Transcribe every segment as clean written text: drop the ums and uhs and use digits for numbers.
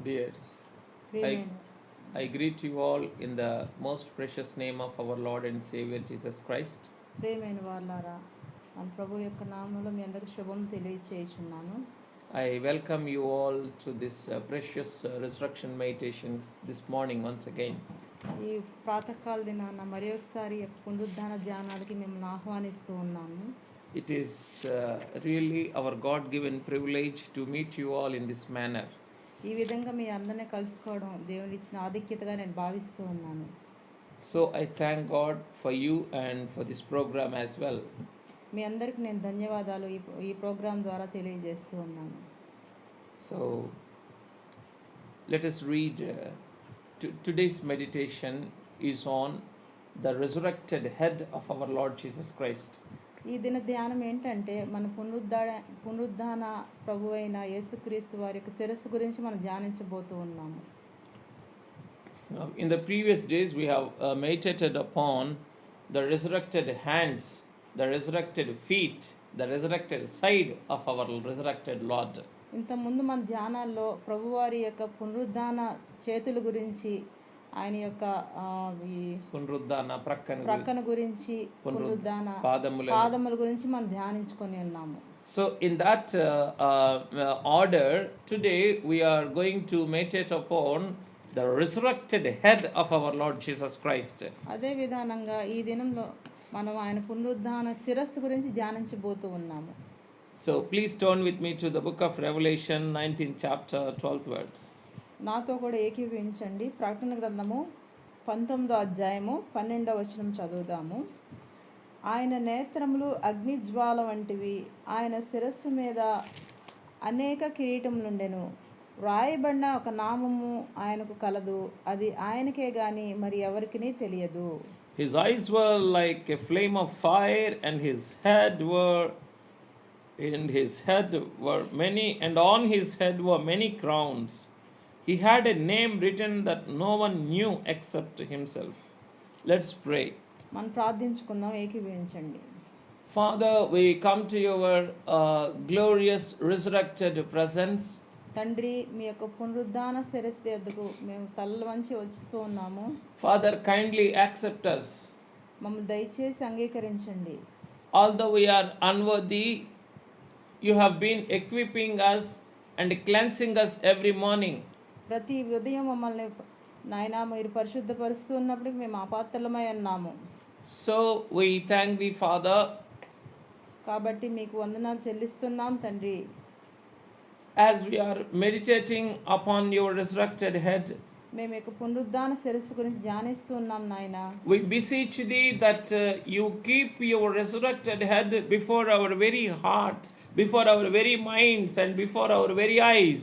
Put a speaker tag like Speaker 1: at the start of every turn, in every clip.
Speaker 1: Dears,
Speaker 2: ప్రియమైన
Speaker 1: I greet you all in the most precious name of our Lord and Savior Jesus Christ.
Speaker 2: ప్రియమైన వాళ్ళారా, మన ప్రభు యొక్క నామంలో మీ అందరికి శుభం తెలియచేయుచున్నాను.
Speaker 1: I welcome you all to this precious resurrection meditations this morning once again.
Speaker 2: ఈ ప్రాతకాల దినాన మరి ఒకసారి యొక్క పునరుద్ధాన ధ్యానాలకి మిమ్మల్ని ఆహ్వానిస్తూ ఉన్నాము.
Speaker 1: It is really our God-given privilege to meet you all in this manner.
Speaker 2: ఈ విధంగా మీ అందరినీ కలుసుకోవడం దేవుని ఇచ్చిన ఆధిక్యతగా నేను భావిస్తూ ఉన్నాను.
Speaker 1: So I thank God for you and for this program as well.
Speaker 2: మీ అందరికి నేను ధన్యవాదాలు ఈ ప్రోగ్రాం ద్వారా తెలియజేస్తూ ఉన్నాను.
Speaker 1: So let us read. Today's meditation is on the resurrected head of our Lord Jesus Christ.
Speaker 2: ఈ దిన ధ్యానం ఏంటంటే మన పునరుద్ధాన ప్రభు అయిన యేసుక్రీస్తు వారి యొక్క శిరస్సు గురించి మనం ధ్యానించబోతూ ఉన్నాము.
Speaker 1: In the previous days we have meditated upon the resurrected hands, the resurrected feet, the resurrected side of our resurrected Lord.
Speaker 2: ఇంత ముందు మన ధ్యానాల్లో ప్రభువారి యొక్క పునరుద్ధాన చేతుల గురించి, ఆయన యొక్క
Speaker 1: పునరుద్ధాన
Speaker 2: ప్రక్కన గురించి, పునరుద్ధాన పాదముల గురించి మనం ధ్యానించుకొని ఉన్నాము.
Speaker 1: So in that order, today we are going to meditate upon the resurrected head of our Lord Jesus Christ.
Speaker 2: అదే విధానంగా ఈ దినంలో మనం ఆయన పునరుద్ధాన శిరస్సు గురించి ధ్యానించబోతూ ఉన్నాము.
Speaker 1: So please turn with me to the book of Revelation 19th chapter 12th verse.
Speaker 2: నాతో కూడా ఏకీభవించండి. ప్రకటన గ్రంథము 19వ అధ్యాయము 12వ వచనం చదువుదాము. ఆయన నేత్రములు అగ్నిజ్వాల వంటివి, ఆయన శిరస్సు మీద అనేక కిరీటములుండెను. వ్రాయబడిన ఒక నామము ఆయనకు కలదు, అది ఆయనకే గాని మరి ఎవరికిని తెలియదు.
Speaker 1: His eyes were like a flame of fire, and his head were many, and on his head were many crowns. He had a name written that no one knew except himself. Let's pray.
Speaker 2: మనం ప్రార్థించుకుందాం, ఏకీభవించండి.
Speaker 1: Father, we come to your glorious resurrected presence.
Speaker 2: తండ్రి, మీ యొక్క పునరుద్ధాన శిరస్సు ఎద్దుకు మేము తల్ల వంచి వస్తూ ఉన్నాము.
Speaker 1: Father, kindly accept us.
Speaker 2: మమ్మల్ని దయచేసి అంగీకరించండి.
Speaker 1: Although we are unworthy, you have been equipping us and cleansing us every morning.
Speaker 2: ప్రతి ఉదయం మమ్మల్ని నాయనా మీరు పరిశుద్ధపరుస్తూ ఉన్నప్పటికీ మేము అపాత్రలమై ఉన్నాము.
Speaker 1: So we thank thee, Father.
Speaker 2: కాబట్టి మీకు వందనాలు చెల్లిస్తున్నాం తండ్రి.
Speaker 1: As we are meditating upon your resurrected head,
Speaker 2: మేము యొక్క పునరుద్ధాన శిరస్సు గురించి ధ్యానిస్తూ ఉన్నాం నాయన.
Speaker 1: we beseech thee that you keep your resurrected head before our very hearts, before our very minds, and before our very eyes.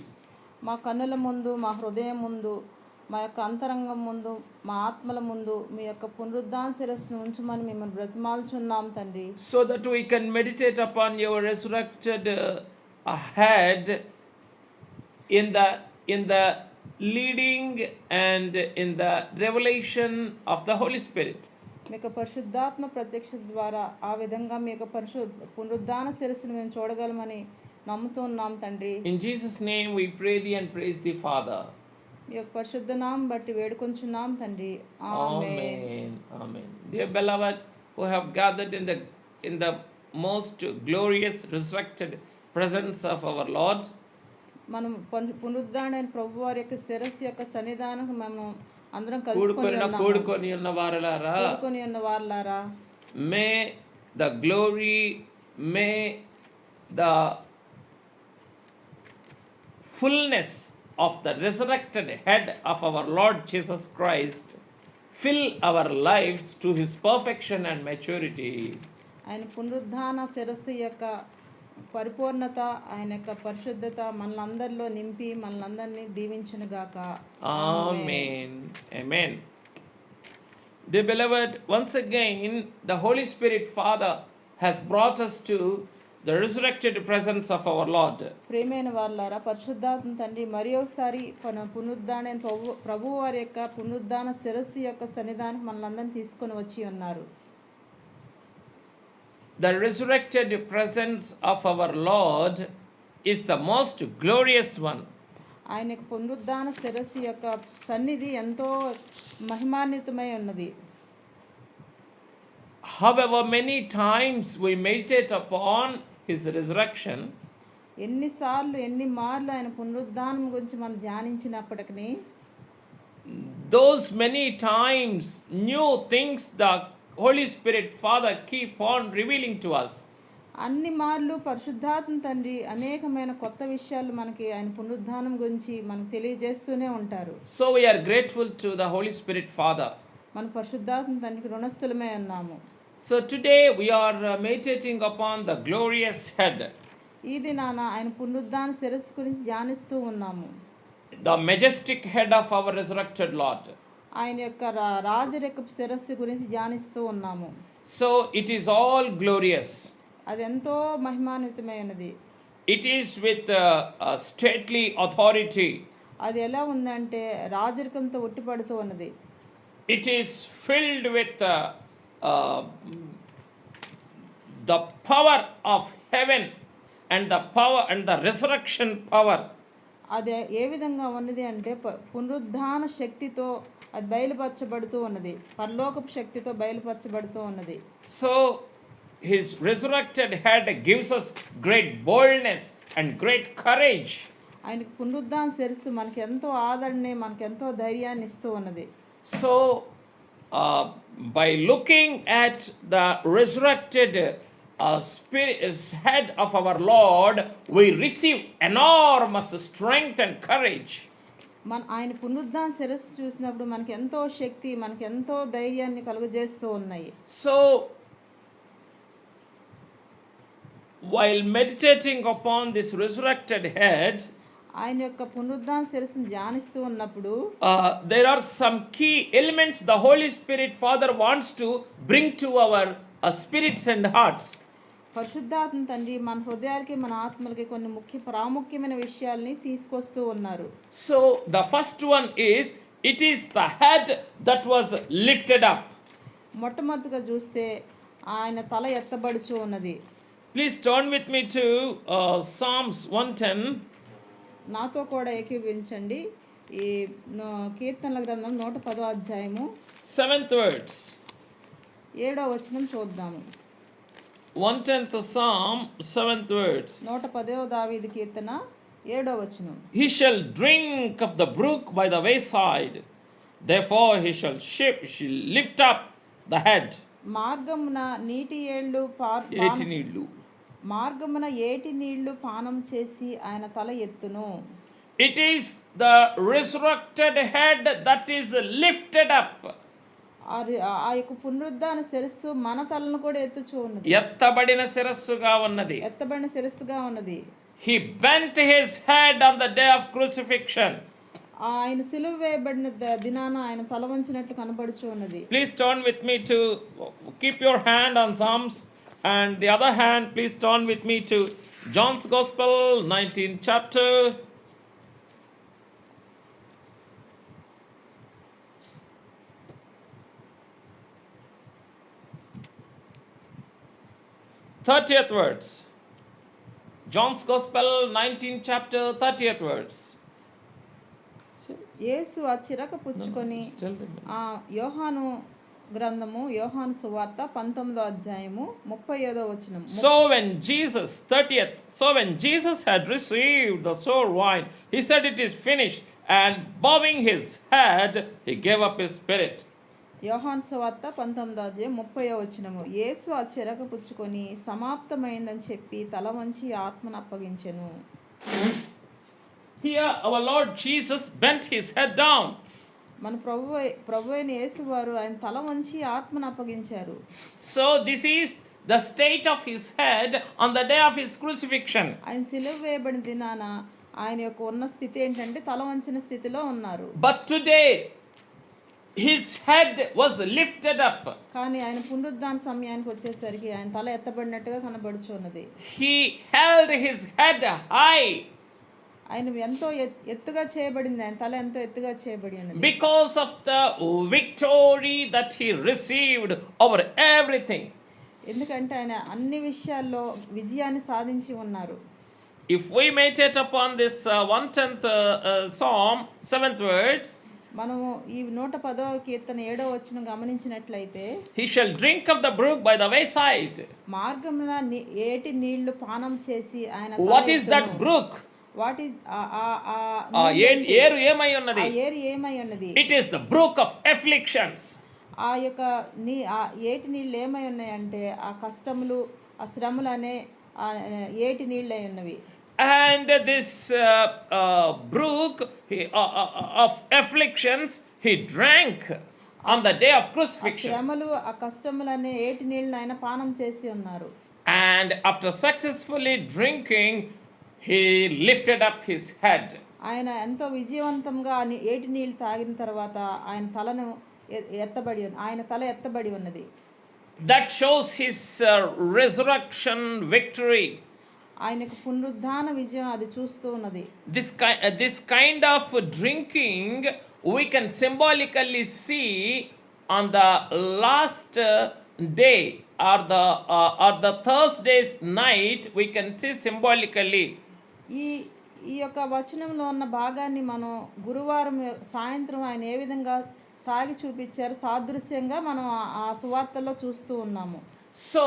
Speaker 2: మా కన్నుల ముందు, మా హృదయం ముందు, మా యొక్క అంతరంగం ముందు, మా ఆత్మల ముందు మీ యొక్క పునరుద్ధాన శిరస్సును ఉంచమని మిమ్మల్ని బ్రతిమాలుచున్నాం తండ్రి.
Speaker 1: So that we can meditate upon your resurrected head in the leading and in the revelation of the Holy Spirit.
Speaker 2: మీ యొక్క పరిశుద్ధాత్మ ప్రత్యక్ష ద్వారా ఆ విధంగా మీ యొక్క పునరుద్ధాన శిరస్సును మేము చూడగలమని నమ్ముతూ ఉన్నాం తండ్రి.
Speaker 1: In Jesus' name we pray thee and praise thee, Father.
Speaker 2: మీ యొక్క పరిశుద్ధ నామం బట్టి వేడుకొంచున్నాం తండ్రి. ఆమేన్.
Speaker 1: Amen. Amen. Dear beloved, who have gathered in the most glorious resurrected presence of our Lord,
Speaker 2: మనం పునరుద్ధానైన ప్రభువారి యొక్క శిరస్సు యొక్క సన్నిధానం మనం అందరం కూడుకొని
Speaker 1: ఉన్న వారలారా, may the glory, may the fullness of the resurrected head of our Lord Jesus Christ fill our lives to his perfection and maturity.
Speaker 2: ఆయన పునరుద్ధాన శిరస్సు యొక్క పరిపూర్ణత, ఆయన యొక్క పరిశుద్ధత మనలందరిలో నింపి మనలందరినీ దీవించును గాక.
Speaker 1: Amen. Amen. Dear beloved, once again the Holy Spirit Father has brought us to the resurrected presence of our Lord.
Speaker 2: ప్రియమైన వాళ్ళారా, పరిశుద్ధాత్మ తండ్రి మరి ఒకసారి పునరుద్ధాన ప్రభు వారి యొక్క పునరుద్ధాన శిరస్సు యొక్క సన్నిధానం మనలందరినీ తీసుకొని వచ్చి ఉన్నారు.
Speaker 1: The resurrected presence of our Lord is the most glorious one.
Speaker 2: ఆయన యొక్క పునరుద్ధాన శిరస్సు యొక్క సన్నిధి ఎంతో మహిమాన్వితమై ఉన్నది.
Speaker 1: However, many times we meditate upon his resurrection,
Speaker 2: ఎన్ని మార్లు ఆయన పునరుద్ధానం గురించి మనం ధ్యానించినప్పటికీ
Speaker 1: those many times new things the Holy Spirit Father keep on revealing to us.
Speaker 2: అన్ని మార్లు పరిశుద్ధాత్మ తండ్రి అనేకమైన కొత్త విషయాలు మనకి ఆయన పునరుద్ధానం గురించి మనకు తెలియజేస్తూనే ఉంటారు.
Speaker 1: So we are grateful to the Holy Spirit Father.
Speaker 2: మన పరిశుద్ధాత్మ తండ్రికి రుణస్థులమే ఉన్నాము.
Speaker 1: So today we are meditating upon the glorious head,
Speaker 2: ఈ దినాన ఆయన పునరుద్ధాన శిరస్సు గురించి ధ్యానిస్తూ ఉన్నాము.
Speaker 1: the majestic head of our resurrected Lord.
Speaker 2: ఆయన యొక్క రాజరికపు శిరస్సు గురించి ధ్యానిస్తూ ఉన్నాము.
Speaker 1: So it is all glorious.
Speaker 2: అది ఎంతో మహిమాన్వితమైనది.
Speaker 1: It is with stately authority.
Speaker 2: అది ఎలా ఉందంటే రాజరికంతో ఉట్టిపడుతూ ఉన్నది.
Speaker 1: It is filled with the power of heaven and the power and the resurrection power.
Speaker 2: అది ఏ విధంగా ఉన్నది అంటే పునరుద్ధాన శక్తితో అది బయలుపరచబడుతూ ఉన్నది. పరలోకపు శక్తితో బయలుపరచబడుతూ ఉన్నది.
Speaker 1: So his resurrected head gives us great boldness and great courage.
Speaker 2: ఆయనకు పునరుద్ధాన శిరస్సు మనకి ఎంతో ఆదరణని మనకి ఎంతో ధైర్యాన్ని ఇస్తూ ఉన్నది.
Speaker 1: So by looking at the resurrected head of our Lord, we receive enormous strength and courage.
Speaker 2: ఆయన పునరుద్ధాన శిరస్సు చూసినప్పుడు మనకి ఎంతో శక్తి మనకి ఎంతో ధైర్యాన్ని కలుగజేస్తూ ఉన్నాయి.
Speaker 1: So while meditating upon this resurrected head,
Speaker 2: ఆయన యొక్క పునరుద్ధాన శిరస్సును ధ్యానిస్తూ ఉన్నప్పుడు
Speaker 1: there are some key elements the Holy Spirit Father wants to bring to our spirits and hearts.
Speaker 2: పరిశుద్ధాత్మ తండ్రి మన హృదయాలకి మన ఆత్మలకి కొన్ని ప్రాముఖ్యమైన విషయాల్ని తీసుకొస్తూ ఉన్నారు.
Speaker 1: So the first one is, it is the head that was lifted up.
Speaker 2: మొట్టమొదటిగా చూస్తే ఆయన తల ఎత్తబడుచు ఉన్నది.
Speaker 1: Please turn with me to Psalms 110.
Speaker 2: నాతో కూడా ఏకీభవించండి. ఈ కీర్తనల గ్రంథం 110వ అధ్యాయము
Speaker 1: 7th words.
Speaker 2: 7వ వచనం చూద్దాము.
Speaker 1: 110th Psalm 7th words.
Speaker 2: 110వ దావీదు కీర్తన 7వ వచనం.
Speaker 1: He shall drink of the brook by the wayside, therefore he shall lift up the head.
Speaker 2: మార్గమున నీటి ఏళ్ళు మార్గమున ఏటి నీళ్లు పానం చేసి ఆయన తల ఎత్తును.
Speaker 1: It is the resurrected head that is lifted up.
Speaker 2: ఆ యొక్క పునరుద్ధాన శిరస్సు మన తలను కూడా ఎత్తుచూ ఉన్నది.
Speaker 1: ఎత్తబడిన శిరస్సుగా ఉన్నది.
Speaker 2: ఎత్తబడిన శిరస్సుగా ఉన్నది.
Speaker 1: He bent his head on the day of crucifixion.
Speaker 2: ఆయన సిలువ వేయబడిన దినాన ఆయన తల వంచినట్లు కనబడుచు ఉన్నది.
Speaker 1: Please turn with me to keep your hand on Psalms, and the other hand please turn with me to John's Gospel 19th chapter. Thirtieth words. John's Gospel 19th chapter 30th words.
Speaker 2: యేసు ఆ చిరక పుచ్చుకొని యోహాను గ్రంథము యోహాను సువార్త 19వ అధ్యాయము 37వ వచనం.
Speaker 1: So when Jesus had received the sour wine, he said, "It is finished," and bowing his head, he gave up his spirit.
Speaker 2: యోహాను సువార్త 19వ అధ్యాయం 30వ వచనము. యేసు ఆ చిరక పుచ్చుకొని సమాప్తమైందని చెప్పి తల వంచి ఆత్మను అప్పగించెను.
Speaker 1: Here our Lord Jesus bent his head down.
Speaker 2: మన ప్రభువైన యేసు వారు ఆయన తల వంచి ఆత్మను అప్పగించారు.
Speaker 1: So this is the state of his head on the day of his crucifixion.
Speaker 2: ఆయన సిలువ వేయబడిన దినాన ఆయన యొక్క ఉన్న స్థితి ఏంటంటే తల వంచిన స్థితిలో ఉన్నారు.
Speaker 1: But today his head was lifted up.
Speaker 2: కానీ ఆయన పునరుద్ధాన సమయానికి వచ్చేసరికి ఆయన తల ఎత్తబడినట్టుగా కనబడుచున్నది.
Speaker 1: He held his head high.
Speaker 2: ఆయన ఎంతో ఎత్తుగా చేయబడింది. ఆయన తల ఎంతో ఎత్తుగా చేయబడి ఉన్నది.
Speaker 1: Because of the victory that he received over everything.
Speaker 2: ఎందుకంటే ఆయన అన్ని విషయాల్లో విజయాన్ని సాధించి ఉన్నారు.
Speaker 1: if we meditate upon this 110th Psalm, 7th words,
Speaker 2: మనము ఈ 110వ కీర్తన 7వ వచనం గమనించినట్లయితే,
Speaker 1: he shall drink of the brook by the wayside.
Speaker 2: మార్గమున ఏటి నీళ్లు పానం చేసి ఆయన
Speaker 1: What is that brook?
Speaker 2: What is
Speaker 1: ఏరు ఏమై ఉన్నది?
Speaker 2: ఏరు ఏమై ఉన్నది?
Speaker 1: It is the brook of afflictions.
Speaker 2: ఆ యొక్క ఆ ఏటి నీళ్ళు ఏమై ఉన్నాయంటే ఆ కష్టములు, ఆ శ్రమలు అనే ఏటి నీళ్ళై ఉన్నవి.
Speaker 1: And this brook of afflictions he drank on the day of crucifixion.
Speaker 2: శ్రమలు, ఆ కష్టములు అనే ఏటి నీళ్ళని ఆయన పానం చేసి ఉన్నారు.
Speaker 1: And after successfully drinking, he lifted up his head.
Speaker 2: ఆయన ఎంతో విజయవంతంగా ఏటి నీళ్ళు తాగిన తర్వాత ఆయన తలను ఆయన తల ఎత్తబడి ఉన్నది.
Speaker 1: That shows his resurrection victory.
Speaker 2: ఆయనకు పునరుద్ధాన విజయం అది చూస్తూ ఉన్నది.
Speaker 1: This kind of drinking we can symbolically see on the last day or the Thursday's night. We can see symbolically.
Speaker 2: ఈ యొక్క వచనంలో ఉన్న భాగాన్ని మనం గురువారం సాయంత్రం ఆయన ఏ విధంగా తాగి చూపించారు సాదృశ్యంగా మనం ఆ సువార్తలో చూస్తూ ఉన్నాము.
Speaker 1: So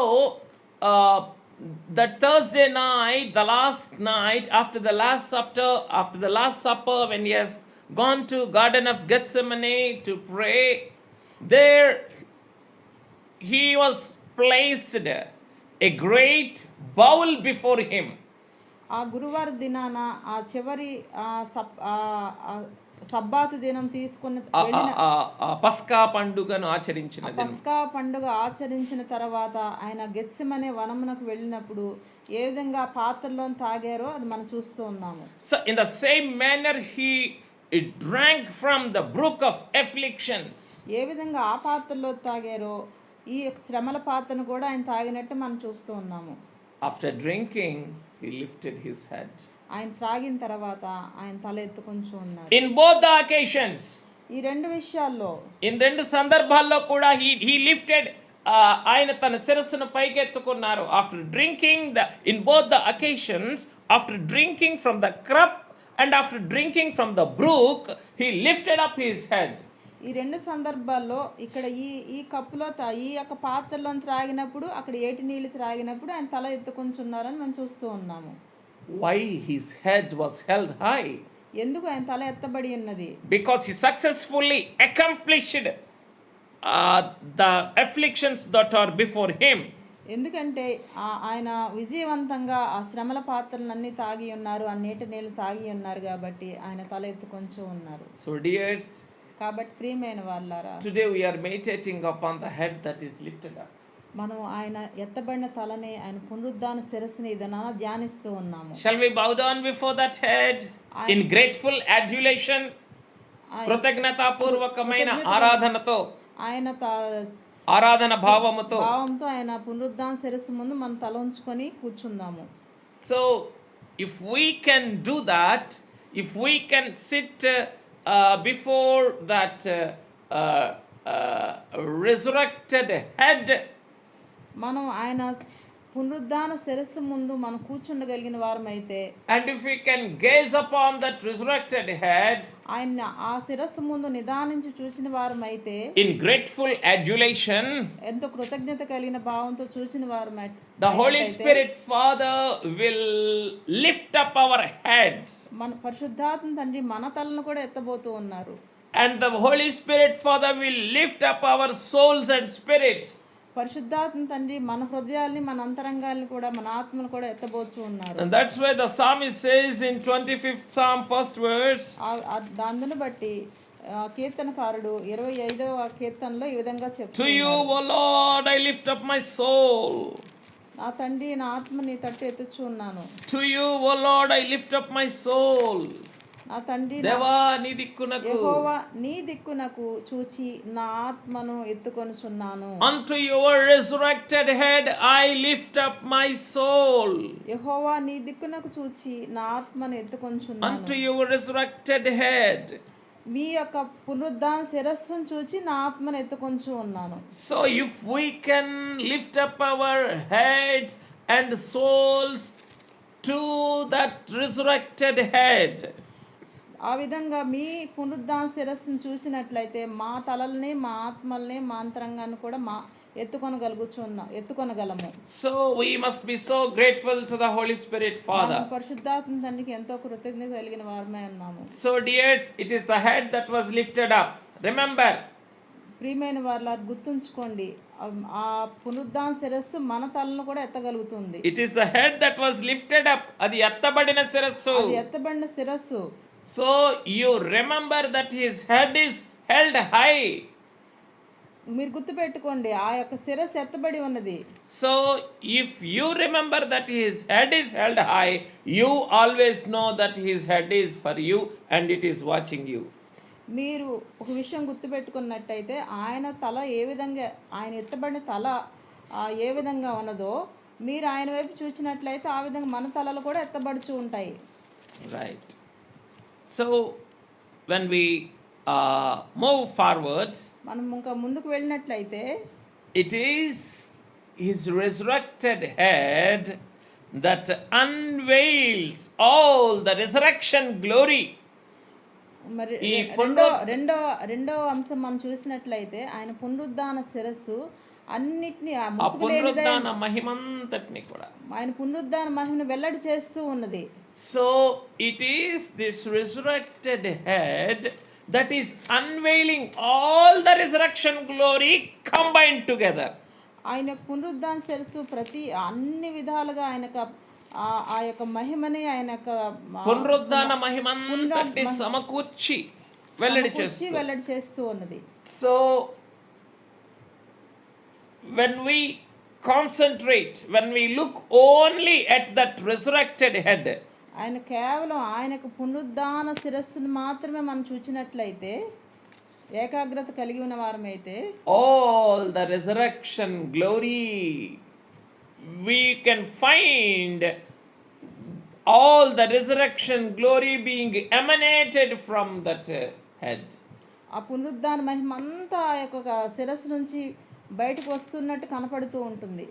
Speaker 1: that Thursday night, the last night after the last supper, when he has gone to Garden of Gethsemane to pray, there he was placed a great bowl before him.
Speaker 2: ఆ గురువార దినాన ఆ చివరి సబ్బాతు దినం తీసుకున్న
Speaker 1: పస్కా పండుగను ఆచరించిన
Speaker 2: పస్కా పండుగ ఆచరించిన తర్వాత ఆయన గెత్సెమనే వనమునకు వెళ్ళినప్పుడు ఏ విధంగా పాత్రలో తాగారో అది మనం చూస్తూ ఉన్నాము.
Speaker 1: So in the same manner he drank from the brook of afflictions.
Speaker 2: ఏ విధంగా ఆ పాత్రలో తాగారో ఈ శ్రమల పాత్రను కూడా ఆయన తాగినట్టు మనం చూస్తూ ఉన్నాము.
Speaker 1: After drinking, he lifted his head.
Speaker 2: ఆయన త్రాగిన తర్వాత ఆయన తల ఎత్తుకొని ఉన్నారు.
Speaker 1: In both the occasions,
Speaker 2: ఈ రెండు విషయాల్లో,
Speaker 1: in రెండు సందర్భాల్లో కూడా he lifted, ఆయన తన శిరస్సును పైకెత్తుకున్నారు. After drinking in both the occasions, after drinking from the cup and after drinking from the brook, he lifted up his head.
Speaker 2: ఈ రెండు సందర్భాల్లో ఇక్కడ ఈ కప్పులో ఈ యొక్క పాత్రలో త్రాగినప్పుడు, అక్కడ ఏటి నీళ్లు త్రాగినప్పుడు ఆయన తల ఎత్తుకుంటున్నారని మనం చూస్తూ ఉన్నాము.
Speaker 1: Why his head was held high?
Speaker 2: ఎందుకు ఆయన తల ఎత్తబడి ఉన్నది?
Speaker 1: Because he successfully accomplished the afflictions that are before him.
Speaker 2: ఎందుకంటే ఆయన విజయవంతంగా ఆ శ్రమల పాత్రలన్నీ తాగి ఉన్నారు, ఆ నీటి నీళ్లు తాగి ఉన్నారు కాబట్టి ఆయన తల ఎత్తుకొని ఉన్నారు.
Speaker 1: So dears,
Speaker 2: కాబట్టి ప్రియమైన వాళ్ళారా,
Speaker 1: today we are meditating upon the head that is lifted up.
Speaker 2: మనం ఆయన ఎత్తబడిన తలని, ఆయన పునరుద్ధాన శిరస్సుని ఇదనా ధ్యానిస్తూ ఉన్నాము.
Speaker 1: Shall we bow down before that head in grateful adulation? కృతజ్ఞతాపూర్వకమైన ఆరాధనతో,
Speaker 2: ఆయన
Speaker 1: ఆరాధన భావముతో
Speaker 2: ఆయన పునరుద్ధాన శిరస్సు ముందు మనం తల ఉంచుకొని కూర్చుందాము.
Speaker 1: So if we can do that, if we can sit before that resurrected head,
Speaker 2: మనం ఆయన పునరుద్ధాన శిరస్సు ముందు మనం కూర్చుండగలిగిన వారమైతే,
Speaker 1: and if we can gaze upon that resurrected head,
Speaker 2: ఆయన ఆ శిరస్సు ముందు నిదానించి చూసిన వారమైతే,
Speaker 1: in grateful adulation,
Speaker 2: ఎంతో కృతజ్ఞత కలిగిన భావంతో చూసిన వారమైతే,
Speaker 1: the Holy Spirit Father will lift up our heads.
Speaker 2: మన పరిశుద్ధాత్మ తండ్రి మన తలను కూడా ఎత్తబోతూ ఉన్నారు.
Speaker 1: And the Holy Spirit Father will lift up our souls and spirits.
Speaker 2: పరిశుద్ధాత్మ తండ్రి మన హృదయాల్ని, మన అంతరంగాల్ని కూడా, మన ఆత్మను కూడా ఎత్తబోతూ ఉన్నారు.
Speaker 1: And that's why the psalmist says in 25th Psalm, first verse,
Speaker 2: దాన్ని బట్టి కీర్తనకారుడు 25వ కీర్తనలో ఈ విధంగా చెప్తున్నాడు,
Speaker 1: To you, O Lord, I lift up my soul.
Speaker 2: నా తండ్రి నా ఆత్మ నీ తట్టు ఎత్తుచు ఉన్నాను.
Speaker 1: To you, O Lord, I lift up my soul.
Speaker 2: నా తండ్రి
Speaker 1: దేవా నీ దిక్కునకు,
Speaker 2: యెహోవా నీ దిక్కునకు చూచి నా ఆత్మను ఎత్తుకొనుచున్నాను.
Speaker 1: Unto your resurrected head I lift up my soul.
Speaker 2: యెహోవా నీ దిక్కునకు చూచి నా ఆత్మను ఎత్తుకొనుచున్నాను.
Speaker 1: Unto your resurrected head.
Speaker 2: మీ యొక్క పునరుద్ధాన శిరస్సును చూచి నా ఆత్మను ఎత్తుకొంచు ఉన్నాను.
Speaker 1: So if we can lift up our heads and souls to that resurrected head.
Speaker 2: ఆ విధంగా మీ పునరుద్ధాన శిరస్సును చూసినట్లయితే మా తలల్ని మా ఆత్మల్ని మా అంతరంగాన్ని కూడా మా ఎత్తుకొనగలము.
Speaker 1: So we must be so grateful to the Holy Spirit Father.
Speaker 2: మనం పరిశుద్ధాత్మ తండ్రికి ఎంతో కృతజ్ఞత కలిగిన వారమై ఉన్నాము.
Speaker 1: So dears, it is the head that was lifted up. Remember,
Speaker 2: ప్రియమైన వారలారా గుర్తుంచుకోండి, ఆ పునరుద్ధాన శిరస్సు మన తలను కూడా ఎత్తగలుగుతుంది.
Speaker 1: it is the head that was lifted up. అది ఎత్తబడిన శిరస్సు.
Speaker 2: అది ఎత్తబడిన శిరస్సు.
Speaker 1: So you remember that his head is held high.
Speaker 2: మీరు గుర్తుపెట్టుకోండి, ఆ యొక్క శిరస్సు ఎత్తబడి ఉన్నది.
Speaker 1: So if you remember that his head is held high, you always know that his head is for you and it is watching you.
Speaker 2: మీరు ఒక విషయం గుర్తుపెట్టుకున్నట్టయితే ఆయన తల ఏ విధంగా, ఆయన ఎత్తబడిన తల ఏ విధంగా ఉన్నదో మీరు ఆయన వైపు చూసినట్లయితే ఆ విధంగా మన తలలు కూడా ఎత్తబడుచూ ఉంటాయి.
Speaker 1: Right. So when we move forward,
Speaker 2: మనం ఇంకా ముందుకు వెళ్ళినట్లయితే
Speaker 1: it is his resurrected head that unveils all the resurrection glory.
Speaker 2: మరి
Speaker 1: ఈ
Speaker 2: రెండో అంశం మనం చూసినట్లయితే ఆయన పునరుద్ధాన శిరస్సు అన్నిటిని
Speaker 1: పునరుద్ధాన మహిమంతటిని కూడా
Speaker 2: ఆయన పునరుద్ధాన మహిమను వెల్లడి చేస్తూ ఉన్నది.
Speaker 1: So it is this resurrected head that is unveiling all the resurrection glory combined together.
Speaker 2: ఆయన పునరుద్ధాన శిరస్సు ప్రతి అన్ని విధాలుగా ఆయనకు ఆ యొక్క మహిమని ఆయన యొక్క
Speaker 1: పునరుద్ధాన మహిమంతటి సమకూర్చి వెల్లడి
Speaker 2: చేస్తూ ఉన్నది.
Speaker 1: So when we concentrate, when we look only at that resurrected head,
Speaker 2: ఆయన కేవలం ఆయనకు పునరుద్ధాన శిరస్సును మాత్రమే మనం చూచినట్లయితే, ఏకాగ్రత కలిగి ఉన్న వారమైతే,
Speaker 1: all the resurrection glory, we can find all the resurrection glory being emanated from that head.
Speaker 2: ఆ పునరుద్ధాన మహిమ అంతా ఆ యొక్క శిరస్సు నుంచి బయటకు వస్తున్నట్టు కనపడుతూ ఉంటుంది.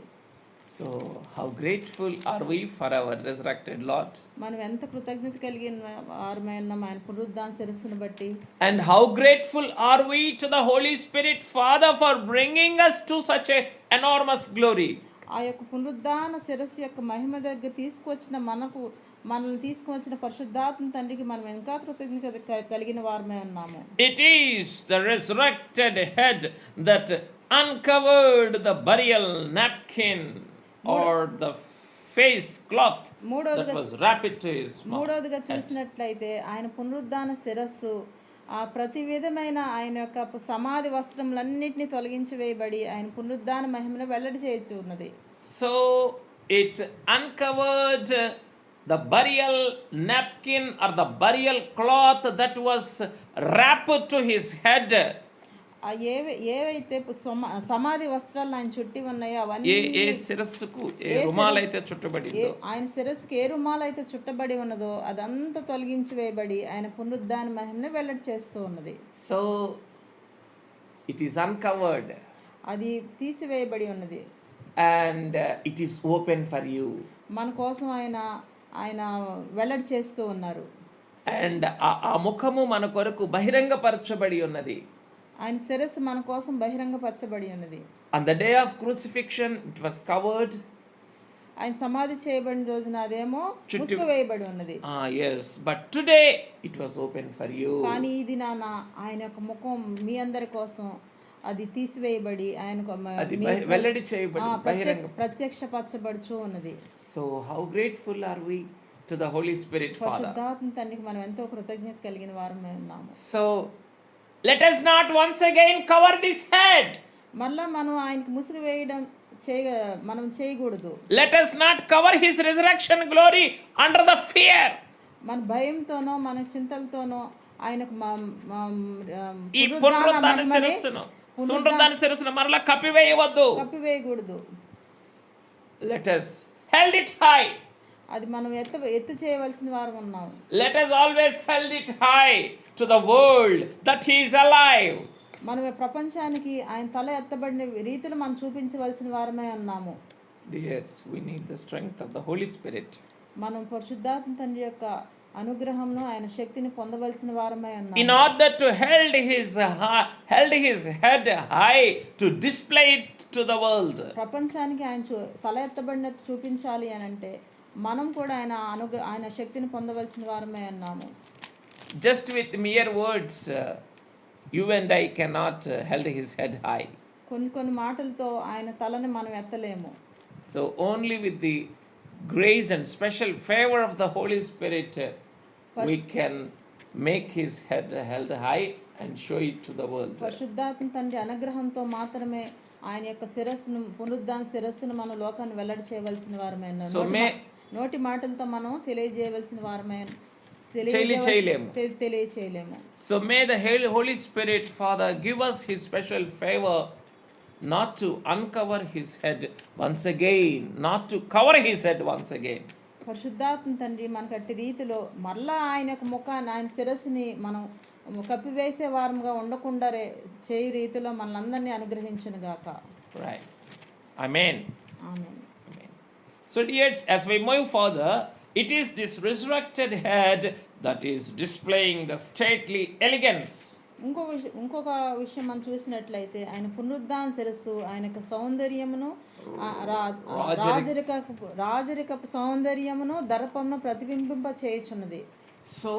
Speaker 1: So how grateful are we for our resurrected Lord?
Speaker 2: మనం ఎంత కృతజ్ఞత కలిగిన వారమై ఉన్నాం ఆయన పునరుద్ధాన శిరస్సును బట్టి.
Speaker 1: And how grateful are we to the Holy Spirit Father for bringing us to such a enormous glory.
Speaker 2: ఆ యొక్క పునరుద్ధాన శిరస్సు యొక్క మహిమ దగ్గర మనల్ని తీసుకువచ్చిన పరిశుద్ధాత్మ తండ్రికి మనం ఇంకా కృతజ్ఞత కలిగిన వారమై ఉన్నాము.
Speaker 1: It is the resurrected head that uncovered the burial napkin or the face cloth that was wrapped to his mouth.
Speaker 2: మూడవదిగా చూసినట్లయితే ఆయన పునరుద్ధాన శిరస్సు ఆ ప్రతి విధమైన ఆయన యొక్క సమాధి వస్త్రములన్నిటిని తొలగించి వేయబడి ఆయన పునరుద్ధాన మహిమను వెల్లడి చేయుచు ఉన్నది.
Speaker 1: So it uncovered the burial napkin or the burial cloth that was wrapped to his head.
Speaker 2: ఏవైతే సమాధి వస్త్రాలు ఆయన చుట్టి ఉన్నాయో అవన్నీ
Speaker 1: శిరస్సుకు ఏ రుమాలైతే చుట్టబడిందో,
Speaker 2: ఆయన శిరస్సుకు ఏ రుమాలైతే చుట్టబడి ఉన్నదో అదంతా తొలగించి వేయబడి ఆయన పునరుద్ధాన మహిమను వెల్లడి చేస్తూ ఉన్నది.
Speaker 1: సో ఇట్ ఈస్ అన్కవర్డ్,
Speaker 2: అది తీసివేయబడి ఉన్నది.
Speaker 1: And it is open for you,
Speaker 2: మన కోసం ఆయన వెల్లడి చేస్తూ ఉన్నారు.
Speaker 1: అండ్ ఆ ముఖము మన కొరకు బహిరంగపరచబడి ఉన్నది.
Speaker 2: ఆయన శిరస్సు మన కోసం బహిరంగపరచబడి ఉన్నది.
Speaker 1: On the day of crucifixion it was covered.
Speaker 2: ఆయన సమాధి చేయబడిన రోజున అదేమో మూసివేయబడి ఉన్నది.
Speaker 1: Yes, but today it was open for you.
Speaker 2: కానీ ఈ దినాన ఆయన యొక్క ముఖం మీ అందరి కోసం అది తీసివేయబడి ఆయనకు
Speaker 1: వెల్లడి చేయబడి
Speaker 2: ప్రత్యక్షపరచబడుచు ఉన్నది.
Speaker 1: So how grateful are we to the Holy Spirit Father?
Speaker 2: పరిశుద్ధాత్మ తండ్రికి మనం ఎంతో కృతజ్ఞత కలిగిన వారమే ఉన్నాము.
Speaker 1: So let us not once again cover this head.
Speaker 2: మళ్ళా మనం ఆయనకి ముసుగు వేయడం మనం చేయకూడదు.
Speaker 1: Let us not cover his resurrection glory under the fear.
Speaker 2: మన భయంతోనో మన చింతలతోనో ఆయనకు
Speaker 1: ఈ పునరుద్ధాన శిరస్సును మరలా కప్పివేయకూడదు. Let us held it high.
Speaker 2: అది మనం ఎత్తు చేయవలసిన వారు ఉన్నాం.
Speaker 1: Let us always held it high to the world that he is alive.
Speaker 2: మనం ప్రపంచానికి ఆయన తల ఎత్తబడిన రీతిలో మనం చూపించవలసిన వారమే ఉన్నాము.
Speaker 1: Yes, we need the strength of the Holy Spirit.
Speaker 2: మనం పరిశుద్ధాత్మ తండ్రి యొక్క అనుగ్రహంను ఆయన శక్తిని పొందవలసిన వారమై
Speaker 1: In
Speaker 2: ఉన్నాము.
Speaker 1: order to held his head high to display it to the world.
Speaker 2: ప్రపంచానికి ఆయన తల ఎత్తబడినట్టు చూపించాలి అని అంటే మనం కూడా ఆయన శక్తిని పొందవలసిన వారమై ఉన్నాము.
Speaker 1: Just with mere words, you and I cannot held his head high.
Speaker 2: కొన్ని మాటలతో ఆయన తలని మనం ఎత్తలేము.
Speaker 1: So only with the grace and special favor of the Holy Spirit, we can make his head held high and show it to the world.
Speaker 2: పరిశుద్ధాత్మ తండ్రి అనుగ్రహంతో మాత్రమే ఆయన యొక్క శిరస్సును పునరుద్ధాన శిరస్సును మనం లోకాన్ని వెల్లడి చేయవలసిన వారమే. నోటి మాటలతో మనం తెలియజేయవలసిన వారమే. తెలియచేయలేము.
Speaker 1: So may the Holy Spirit, Father, give us his special favor not to uncover his head once again, not to cover his head once again.
Speaker 2: పరిశుద్ధాత్మ తండ్రి మనకు అట్టి రీతిలో మరలా ఆయన యొక్క ముఖాన్ని ఆయన శిరస్సుని మనం కప్పివేసే వారముగా ఉండకుండా చేయు రీతిలో మనలందరినీ అనుగ్రహించును గాక.
Speaker 1: Right. Amen.
Speaker 2: Amen.
Speaker 1: Amen. So dears, as we move further, it is this resurrected head that is displaying the stately elegance.
Speaker 2: ఇంకొక విషయం మనం చూసినట్లయితే ఆయన పునరుద్ధాన శిరస్సు ఆయన యొక్క సౌందర్యమును రాజరికపు సౌందర్యమును దర్పమును ప్రతిబింబింప చేయుచున్నది.
Speaker 1: So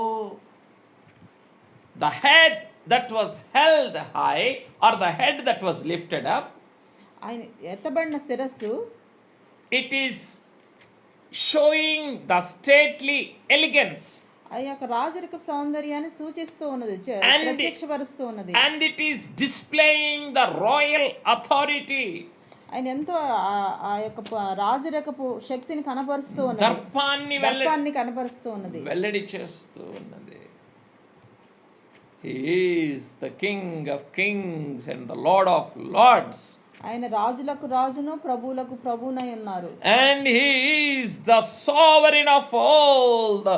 Speaker 1: the head that was held high or the head that was lifted up,
Speaker 2: ఆయన ఎత్తబడిన శిరస్సు,
Speaker 1: it is showing the stately elegance.
Speaker 2: ఆ యొక్క రాజరిక సౌందర్యాన్ని సూచిస్తూ ఉన్నది, ప్రత్యక్షపరుస్తూ ఉన్నది.
Speaker 1: And it is displaying the royal authority.
Speaker 2: ఆయన ఎంతో ఆ యొక్క రాజరికపు శక్తిని కనపరుస్తూ ఉన్నది,
Speaker 1: దర్పాన్ని
Speaker 2: కనపరుస్తూ ఉన్నది,
Speaker 1: వెల్లడి చేస్తూ ఉన్నది. He is the King of kings and the Lord of lords.
Speaker 2: ఆయన రాజులకు రాజును ప్రభువులకు ప్రభువునై ఉన్నారు.
Speaker 1: And he is the sovereign of all the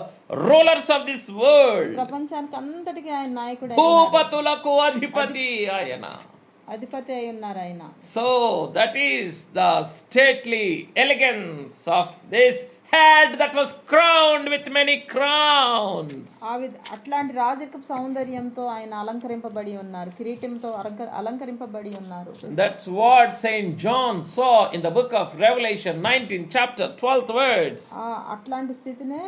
Speaker 1: rulers of this world.
Speaker 2: ప్రపంచానికి అంతటికి ఆయన నాయకుడు,
Speaker 1: భూపతులకు అధిపతి ఆయన,
Speaker 2: అధిపతి అయి ఉన్నారు ఆయన.
Speaker 1: So that is the stately elegance of this head that was crowned with many crowns.
Speaker 2: అట్లాంటి రాజరిక సౌందర్యంతో ఆయన అలంకరింపబడి ఉన్నారు, కిరీటంతో అలంకరింపబడి ఉన్నారు.
Speaker 1: That's what Saint John saw in the book of Revelation 19 chapter 12th words.
Speaker 2: అట్లాంటి స్థితినే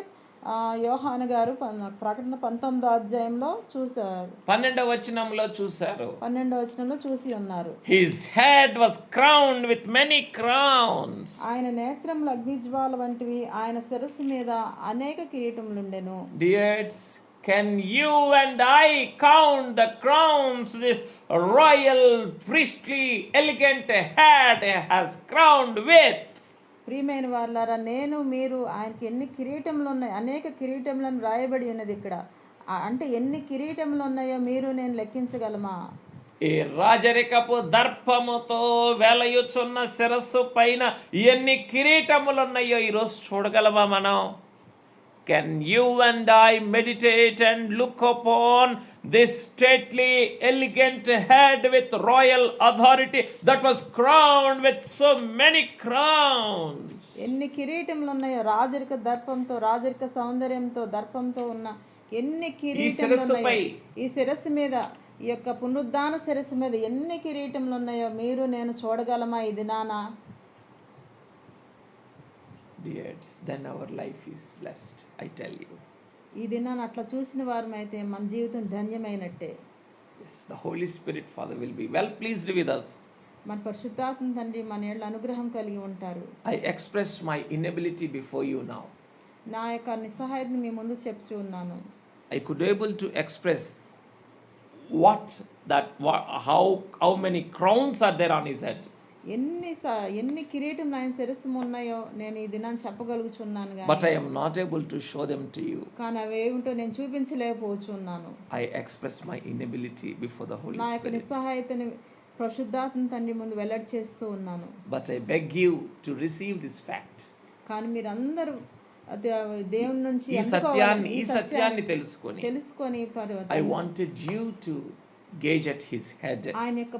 Speaker 2: యోహాను గారు ప్రకటన 19వ అధ్యాయంలో చూశారు,
Speaker 1: 12వ వచనంలో చూశారు.
Speaker 2: 12వ వచనంలో చూసి ఉన్నారు.
Speaker 1: His head was crowned with many crowns.
Speaker 2: ఆయన నేత్రములు అగ్నిజ్వాల వంటివి, ఆయన శిరస్సు మీద అనేక కిరీటములుండెను.
Speaker 1: Dears, can you and I count the crowns this royal priestly elegant head has crowned with?
Speaker 2: ప్రియమైన వారలారా, నేను మీరు ఆయనకి ఎన్ని కిరీటములు ఉన్నాయి, అనేక కిరీటములను రాయబడి ఉన్నది ఇక్కడ. అంటే ఎన్ని కిరీటములు ఉన్నాయో మీరు నేను లెక్కించగలమా?
Speaker 1: ఈ రాజరికపు దర్పముతో వెలయుచున్న శిరస్సు పైన ఎన్ని కిరీటములు ఉన్నాయో ఈరోజు చూడగలమా మనం? Can you and I meditate and look upon this stately, elegant head with royal authority that was crowned with so many crowns?
Speaker 2: ఎన్ని కిరీటములు ఉన్నాయో, రాజరిక దర్పంతో, రాజరిక సౌందర్యంతో, దర్పంతో ఉన్న ఎన్ని కిరీటములు ఉన్నాయో, ఈ శిరస్సు మీద, ఈ యొక్క పునరుద్ధాన శిరస్సు మీద ఎన్ని కిరీటములు ఉన్నాయో మీరు నేను చూడగలమా ఈ దినాన?
Speaker 1: Dears, then our life is blessed, I tell you.
Speaker 2: ఈ దినాన అట్లా చూసిన వారమైతే మన జీవితం ధన్యమైనట్టే.
Speaker 1: Yes, the Holy Spirit, Father, will be well pleased with us.
Speaker 2: మన పరిశుద్ధాత్మ తండ్రి మన యేళ్ళ అనుగ్రహం కలిగి ఉంటారు.
Speaker 1: I express my inability before you now.
Speaker 2: నా యొక్క నిస్సహాయతను మీ ముందు చెప్తూ ఉన్నాను.
Speaker 1: I could able to express how many crowns are there on his head.
Speaker 2: ఎన్ని కిరీటం ఆయన శిరస్సు ఉన్నాయో నేను ఈ దినాన్ని చెప్పగలుగుచున్నాను గాని,
Speaker 1: but I am not able to show them to you.
Speaker 2: కానీ అవేమిటో నేను చూపించలేకపోతున్నాను.
Speaker 1: I express my inability before the Holy
Speaker 2: నా యొక్క
Speaker 1: Spirit.
Speaker 2: నిస్సహాయతని పరిశుద్ధాత్మ తండ్రి ముందు వెల్లడి చేస్తూ ఉన్నాను.
Speaker 1: But I beg you to receive this fact.
Speaker 2: కానీ మీరందరూ దేవుని నుంచి
Speaker 1: ఈ సత్యాన్ని తెలుసుకొని I wanted you to gauge at his head.
Speaker 2: ఆయన యొక్క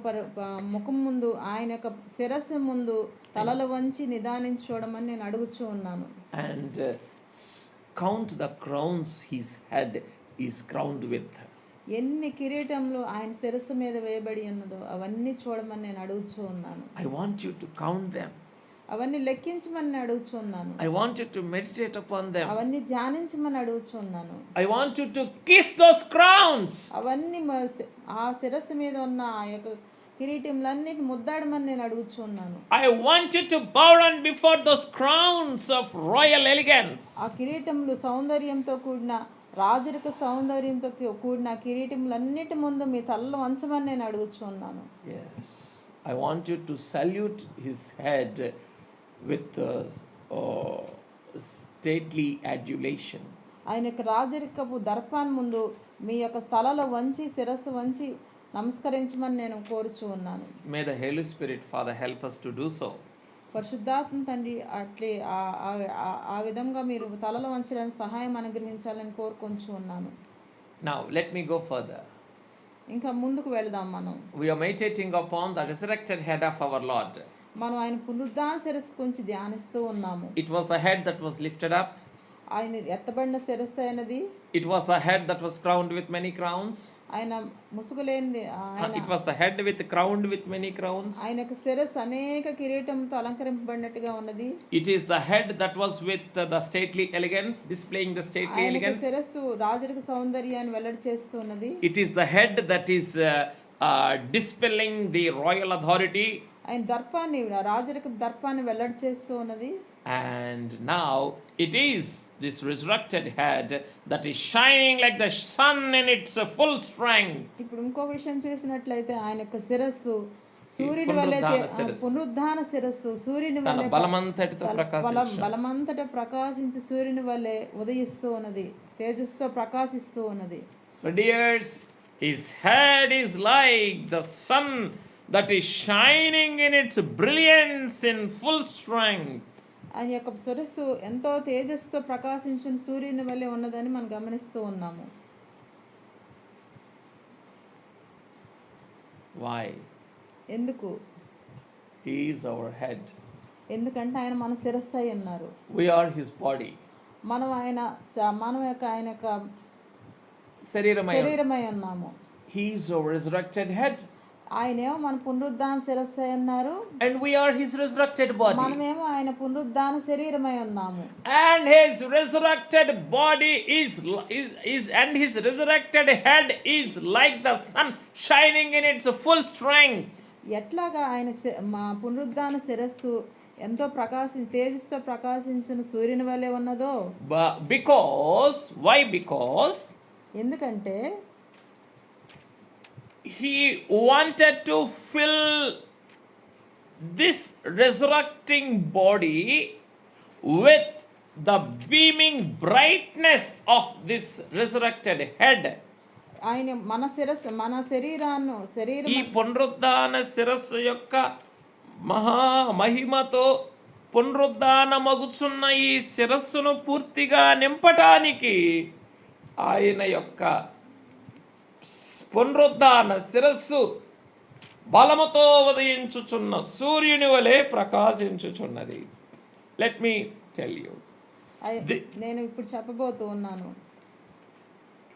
Speaker 2: ముఖం ముందు, ఆయన యొక్క శిరస్సు ముందు తలల వంచి నిదానించి చూడమని నేను అడుగుచూ ఉన్నాను.
Speaker 1: And count the crowns his head is crowned with.
Speaker 2: ఎన్ని కిరీటములు ఆయన శిరస్సు మీద వేయబడి ఉన్నదో అవన్నీ చూడమని నేను అడుగుచూ ఉన్నాను.
Speaker 1: I want you to count them.
Speaker 2: అవన్నీ లెక్కించమని అడుగుచూ ఉన్నాను.
Speaker 1: I want you to meditate upon them.
Speaker 2: అవన్నీ ధ్యానించమని అడుగుచూ ఉన్నాను.
Speaker 1: I want you to kiss those crowns.
Speaker 2: అవన్నీ ఆ శిరస్సు మీద ఉన్న ఆ యొక్క కిరీటములన్నిటి ముద్దాడమని నేను అడుగుచూ ఉన్నాను.
Speaker 1: I want you to bow down before those crowns of royal elegance.
Speaker 2: ఆ కిరీటములు సౌందర్యంతో కూడిన రాజరిక సౌందర్యంతో కూడిన కిరీటములన్నిటి ముందు మీ తలలు వంచమని నేను అడుగుచూ ఉన్నాను.
Speaker 1: Yes, I want you to salute his head with stately adulation.
Speaker 2: ఆయన యొక్క రాజరికపు దర్పాన్ ముందు మీ యొక్క తలలో వంచి శిరస్సు వంచి నమస్కరించమని నేను కోరుచూ ఉన్నాను.
Speaker 1: May the Holy Spirit, Father, help us to do so.
Speaker 2: పరిశుద్ధాత్మ తండ్రి అట్లే ఆ విధంగా మీరు తలలో వంచడానికి సహాయం అనుగ్రహించాలని కోరుకొంచు ఉన్నాను.
Speaker 1: Now let me go further.
Speaker 2: ఇంకా ముందుకు వెళదాం. మనం
Speaker 1: We are meditating upon the resurrected head of our Lord.
Speaker 2: మనం ఆయన పునరుద్ధాన శిరస్సు గురించి ధ్యానిస్తూ ఉన్నాము.
Speaker 1: It was the head that was lifted up.
Speaker 2: ఆయన ఎత్తబడిన శిరస్సు అయినది.
Speaker 1: It was the head that was crowned with many crowns.
Speaker 2: ఆయన ముసుగులేనిది.
Speaker 1: It was the head with crowned with many crowns.
Speaker 2: ఆయనకు శిరస్సు అనేక కిరీటంతో అలంకరింపబడినట్టుగా ఉన్నది.
Speaker 1: It is the head that was with the stately elegance, displaying the stately elegance.
Speaker 2: శిరస్సు రాజరిక సౌందర్యాన్ని వెల్లడి చేస్తూ ఉన్నది.
Speaker 1: It is the head that is dispelling the royal authority.
Speaker 2: ఆయన దర్పాన్ని రాజరిక దర్పాన్ని వెల్లడి చేస్తూ ఉన్నది.
Speaker 1: And now it is this resurrected head that is shining like the sun in its full strength.
Speaker 2: ఇప్పుడు ఇంకో విషయం చూసినట్లయితే ఆయన యొక్క శిరస్సు సూర్యుని వలె పునరుద్ధాన శిరస్సు సూర్యుని వలె బలమంతట ప్రకాశించి సూర్యుని వలె ఉదయిస్తూ ఉన్నది, తేజస్సుతో ప్రకాశిస్తూ ఉన్నది.
Speaker 1: So dears, his head is like the sun that is shining in its brilliance in full strength.
Speaker 2: ఆయన యొక్క శిరస్సు ఎంతో తేజస్సుతో ప్రకాశించిన సూర్యుని వలె ఉన్నదని మనం గమనిస్తూ ఉన్నాము.
Speaker 1: Why?
Speaker 2: ఎందుకు?
Speaker 1: He is our head.
Speaker 2: ఎందుకంటే ఆయన మన శిరస్సు అయి ఉన్నారు.
Speaker 1: We are his body.
Speaker 2: మనం ఆయన యొక్క శరీరమై ఉన్నాము.
Speaker 1: He is our resurrected head.
Speaker 2: ఆయనేమో మన పునరుద్ధాన శిరస్సు అయి ఉన్నారు.
Speaker 1: And we are his resurrected body.
Speaker 2: మనమేమో ఆయన పునరుద్ధాన శరీరమై ఉన్నాము.
Speaker 1: And his resurrected body is and his resurrected head is like the sun shining in its full strength.
Speaker 2: ఎట్లాగా ఆయన మా పునరుద్ధాన శిరస్సు ఎంతో తేజస్సుతో ప్రకాశించిన సూర్యుని వలె ఉన్నదో.
Speaker 1: Because
Speaker 2: ఎందుకంటే
Speaker 1: he wanted to fill this resurrecting body with the beaming brightness of this resurrected head.
Speaker 2: ఆయన మన శరీరం
Speaker 1: ఈ పునరుద్ధాన శిరస్సు యొక్క మహిమతో పునరుద్ధానమగుచున్న ఈ శిరస్సును పూర్తిగా నింపటానికి ఆయన యొక్క పునరుద్ధాన శిరస్సు బలముతో ఉదయించుచున్న సూర్యుని వలె ప్రకాశించుచున్నది. లెట్ మీ టెల్ యూ,
Speaker 2: నేను ఇప్పుడు చెప్పబోతూ ఉన్నాను.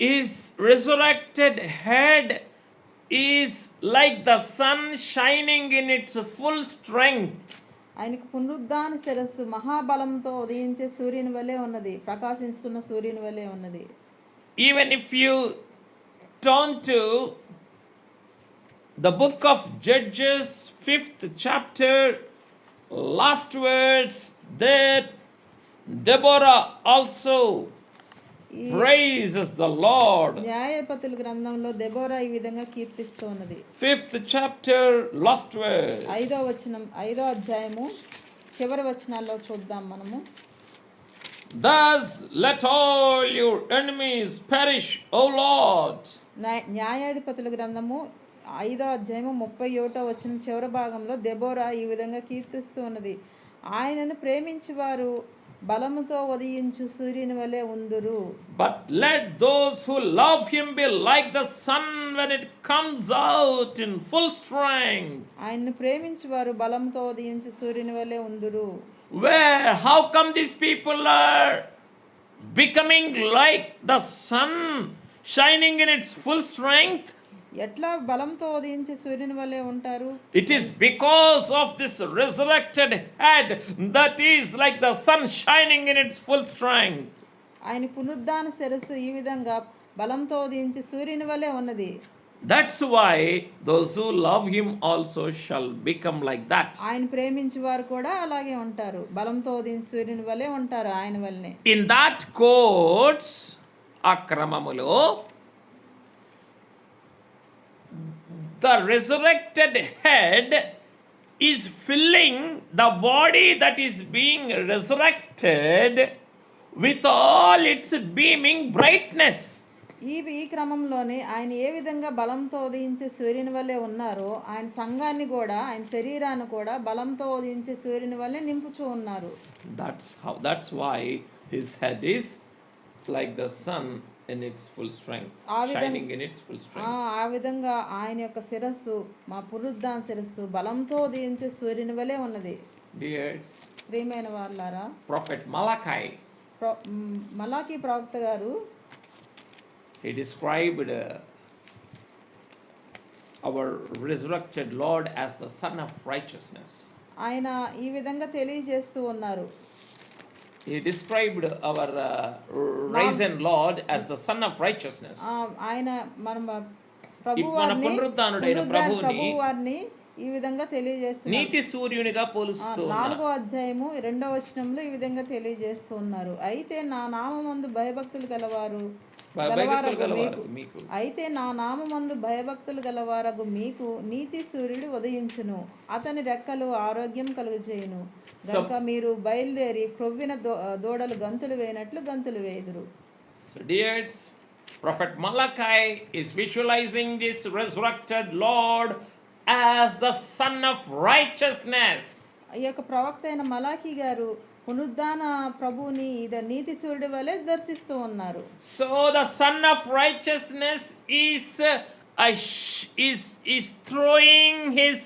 Speaker 1: His resurrected head is like the sun shining in its full strength.
Speaker 2: ఆయనకు పునరుద్ధాన శిరస్సు మహాబలంతో ఉదయించే సూర్యుని వలె ఉన్నది, ప్రకాశిస్తున్న సూర్యుని వలె ఉన్నది.
Speaker 1: Even if you turn to the book of Judges, 5th chapter, last words, there Deborah also praises the Lord.
Speaker 2: న్యాయాధిపతుల గ్రంథంలో దెబోరా ఈ విధంగా కీర్తిస్తూ ఉన్నది.
Speaker 1: 5th chapter, last words.
Speaker 2: 5వ అధ్యాయము చివరి వచనాల్లో చూద్దాం మనము.
Speaker 1: Thus let all your enemies perish, O Lord.
Speaker 2: న్యాయాధిపతుల గ్రంథము 5వ అధ్యాయము 31వ వచనం చివరి భాగంలో దెబోరా ఈ విధంగా కీర్తిస్తూ ఉన్నది. ఆయనను ప్రేమించువారు బలముతో ఉదయించు సూర్యుని వలె ఉందురు.
Speaker 1: But let those who love him be like the sun when it comes out in full strength.
Speaker 2: ఆయనను ప్రేమించువారు బలముతో ఉదయించు సూర్యుని వలె ఉందురు.
Speaker 1: How come these people are becoming like the sun shining in its full strength?
Speaker 2: ఎట్లా బలంతో ఉదయించే సూర్యుని వలె ఉంటారు?
Speaker 1: It is because of this resurrected head that is like the sun shining in its full strength.
Speaker 2: ఆయన పునరుద్ధాన శిరస్సు ఈ విధంగా బలంతో ఉదయించే సూర్యుని వలె ఉన్నది.
Speaker 1: That's why those who love him also shall become like that.
Speaker 2: ఆయన ప్రేమించే వారు కూడా అలాగే ఉంటారు, బలంతో ఉదయించే సూర్యుని వలె ఉంటారు ఆయన వలనే.
Speaker 1: In that quotes అక్రమములో the resurrected head is filling the body that is being resurrected with all its beaming brightness.
Speaker 2: ఈ క్రమంలోనే ఆయన ఏ విధంగా బలంతో ఉదయించే సూర్యుని వల్లే ఉన్నారో ఆయన సంఘాన్ని కూడా, ఆయన శరీరాన్ని కూడా బలంతో ఉదయించే సూర్యుని వల్లే నింపుచూ ఉన్నారు.
Speaker 1: That's why his head is like the sun in its full strength, shining in its full strength.
Speaker 2: ఆ విధంగా ఆయన యొక్క శిరస్సు, మా పునరుద్ధాన శిరస్సు బలంతో ఉదయించే సూర్యుని వలె ఉన్నది.
Speaker 1: Dears,
Speaker 2: ప్రియమైన వారలారా,
Speaker 1: Prophet Malachi,
Speaker 2: మలాకి ప్రవక్త గారు
Speaker 1: he described our resurrected Lord as the Son of Righteousness.
Speaker 2: ఆయన ఈ విధంగా తెలియజేస్తూ ఉన్నారు.
Speaker 1: He described our risen Lord as the Son of Righteousness.
Speaker 2: ఆయన మన
Speaker 1: పునరుద్ధానుడైన ప్రభువుని
Speaker 2: ఈ విధంగా తెలియజేస్తున్నారు.
Speaker 1: నీతి సూర్యునిగా పోలుస్తూ
Speaker 2: 4వ అధ్యాయము 2వ వచనంలో ఈ విధంగా తెలియజేస్తూ ఉన్నారు. అయితే నా నామమందు భయభక్తులు గలవారు అయితే నా నామమందు భయభక్తులు గలవారగు మీకు నీతి సూర్యుడు ఉదయించును, అతని రెక్కలు ఆరోగ్యం కలుగజేయును. కనుక మీరు బయలుదేరి క్రొవ్విన దూడలు గంతులు వేయనట్లు గంతులు వేయుదురు.
Speaker 1: So dears, Prophet Malachi is visualizing this resurrected Lord as the Son of Righteousness.
Speaker 2: ఈ యొక్క ప్రవక్త అయిన మలాకి గారు పునరుద్ధాన ప్రభువుని నీతి సూర్యుడి వలె దర్శిస్తూ ఉన్నారు.
Speaker 1: So the Son of Righteousness is throwing his